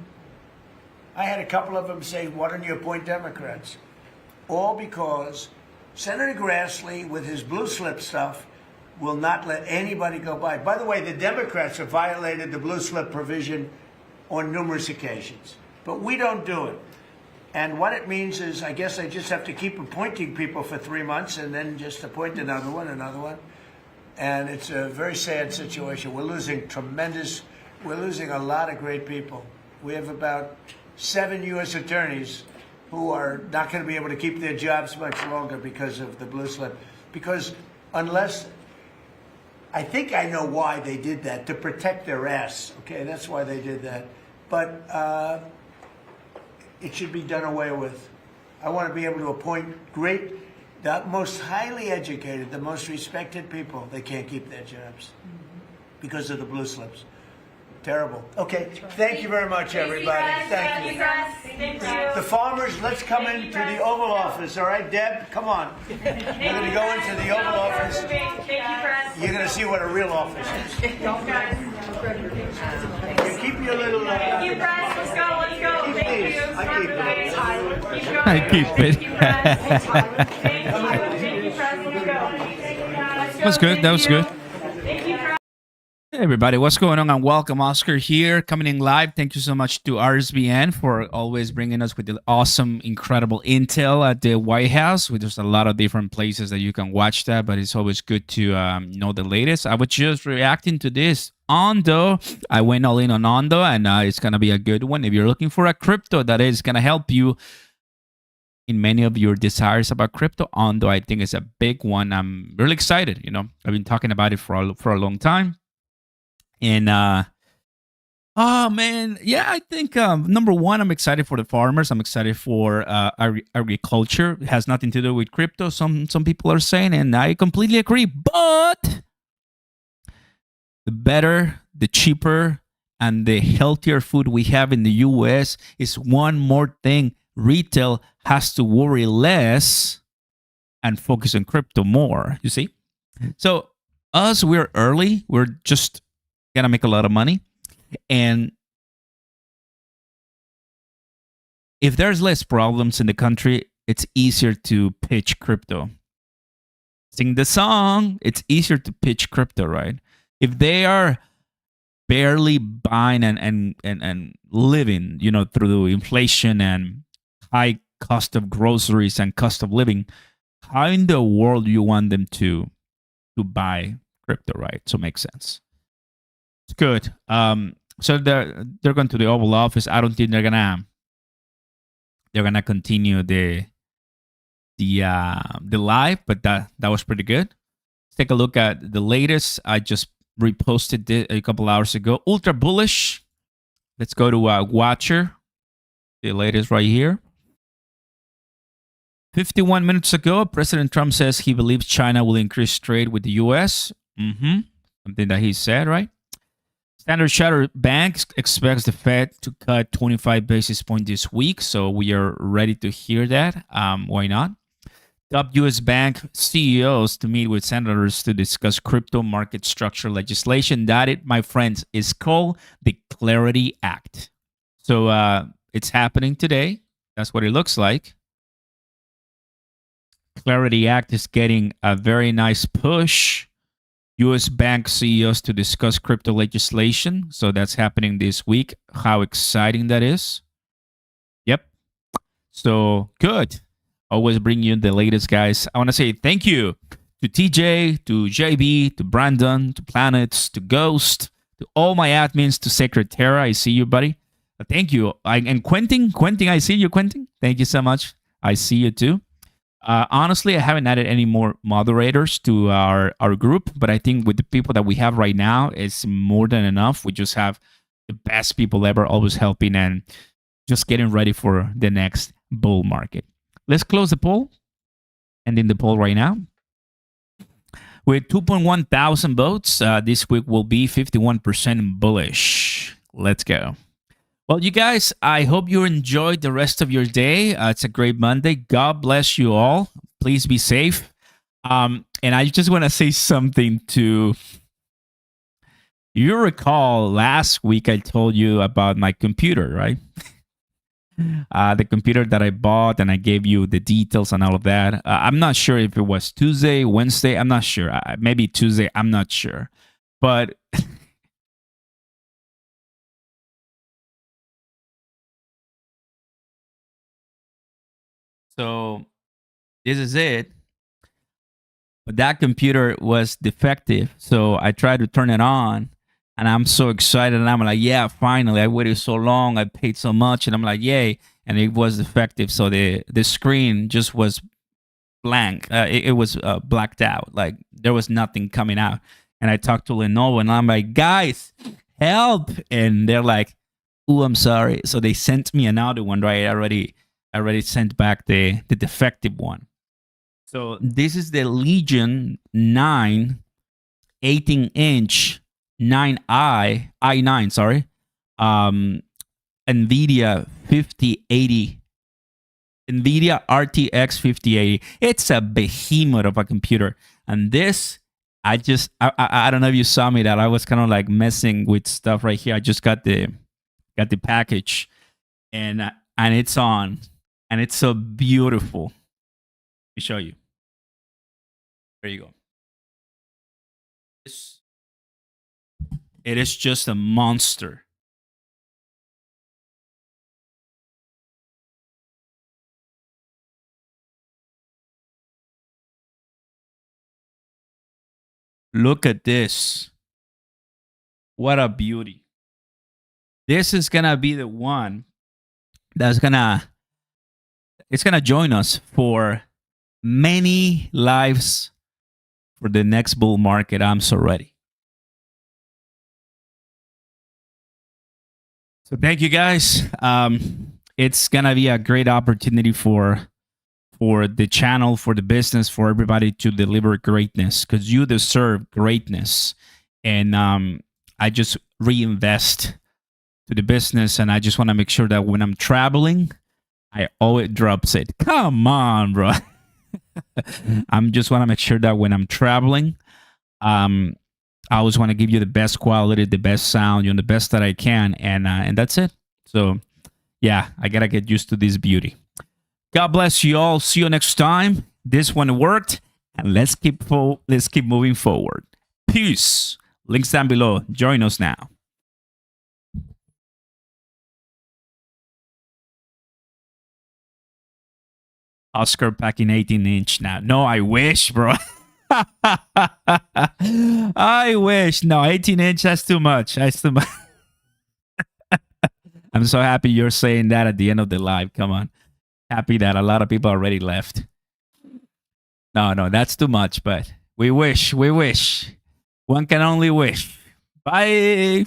I had a couple of them say, why don't you appoint Democrats? All because Senator Grassley, with his blue slip stuff, will not let anybody go by. By the way, the Democrats have violated the blue slip provision on numerous occasions. But we don't do it. And what it means is, I guess I just have to keep appointing people for 3 months and then just appoint another one. And it's a very sad situation. We're losing a lot of great people. We have about 7 U.S. attorneys who are not going to be able to keep their jobs much longer because of the blue slip. Because unless, I think I know why they did that, to protect their ass. Okay, that's why they did that. But it should be done away with. I want to be able to appoint the most highly educated, the most respected people. They can't keep their jobs because of the blue slips. Terrible. Okay, thank you very much, everybody. Thank you. The farmers, let's come into the Oval Office. All right, Deb, come on. We're going to go into the Oval Office. You're going to see what a real office is. You keep your little... Thank you, press. Let's go. Thank you. I keep it. That was good. That was good. Hey everybody, what's going on? And welcome. Oscar here, coming in live. Thank you so much to RSBN for always bringing us with the awesome, incredible intel at the White House. There's a lot of different places that you can watch that, but it's always good to know the latest. I was just reacting to this Ondo. I went all in on Ondo, and it's going to be a good one. If you're looking for a crypto that is going to help you in many of your desires about crypto, Ondo, I think, is a big one. I'm really excited. I've been talking about it for a long time. And oh man, yeah, I think number one, I'm excited for the farmers. I'm excited for agriculture. It has nothing to do with crypto. Some people are saying, and I completely agree. But the better, the cheaper, and the healthier food we have in the U.S. is one more thing. Retail has to worry less and focus on crypto more. You see, so we're early. We're just gonna make a lot of money, and if there's less problems in the country, it's easier to pitch crypto. Sing the song. It's easier to pitch crypto, right? If they are barely buying and living, through inflation and high cost of groceries and cost of living, how in the world do you want them to buy crypto, right? So it makes sense. It's good. So they're going to the Oval Office. I don't think they're gonna continue the live, but that was pretty good. Let's take a look at the latest. I just reposted it a couple hours ago. Ultra bullish. Let's go to Watcher. The latest right here. 51 minutes ago, President Trump says he believes China will increase trade with the U.S. Something that he said, right? Standard Chartered Bank expects the Fed to cut 25 basis points this week, so we are ready to hear that. Why not? Top U.S. bank CEOs to meet with senators to discuss crypto market structure legislation. That, my friends, is called the Clarity Act. So it's happening today. That's what it looks like. Clarity Act is getting a very nice push. U.S. bank CEOs to discuss crypto legislation. So that's happening this week. How exciting that is. Yep. So good. Always bring you the latest, guys. I want to say thank you to TJ, to JB, to Brandon, to Planets, to Ghost, to all my admins, to Secretary. I see you, buddy. Thank you. And Quentin, I see you, Quentin. Thank you so much. I see you too. Honestly, I haven't added any more moderators to our group, but I think with the people that we have right now, it's more than enough. We just have the best people ever, always helping and just getting ready for the next bull market. Let's close the poll. Ending the poll right now. With 2.1 thousand votes, this week will be 51% bullish. Let's go. Well, you guys, I hope you enjoyed the rest of your day. It's a great Monday. God bless you all. Please be safe. And I just want to say something to You recall last week I told you about my computer, right? The computer that I bought, and I gave you the details and all of that. I'm not sure if it was Tuesday, Wednesday. I'm not sure. Maybe Tuesday. I'm not sure. But so this is it. But that computer was defective. So I tried to turn it on, and I'm so excited. And I'm like, yeah, finally. I waited so long. I paid so much. And I'm like, yay. And it was defective. So the screen just was blank. It was blacked out. Like there was nothing coming out. And I talked to Lenovo, and I'm like, guys, help. And they're like, oh, I'm sorry. So they sent me another one, right? I already sent back the defective one. So this is the Legion 9 18-inch 9i i9, sorry. NVIDIA 5080. NVIDIA RTX 5080. It's a behemoth of a computer. And this, I don't know if you saw me that I was kind of like messing with stuff right here. I just got the package, and it's on, and it's so beautiful. Let me show you. There you go. It is just a monster. Look at this. What a beauty. This is gonna be the one that's gonna join us for many lives for the next bull market. I'm so ready. So thank you guys. It's gonna be a great opportunity for the channel, for the business, for everybody to deliver greatness, because you deserve greatness. And I just reinvest to the business, and I just want to make sure that when I'm traveling, I always drops it. Come on, bro. I just want to make sure that when I'm traveling, I always want to give you the best quality, the best sound, the best that I can, and that's it. So yeah, I gotta get used to this beauty. God bless you all. See you next time. This one worked, and let's keep moving forward. Peace. Links down below. Join us now. Oscar packing 18-inch now. No, I wish, bro. I wish. No, 18-inch, that's too much. That's too much. I'm so happy you're saying that at the end of the live. Come on. Happy that a lot of people already left. No, that's too much, but we wish. One can only wish. Bye.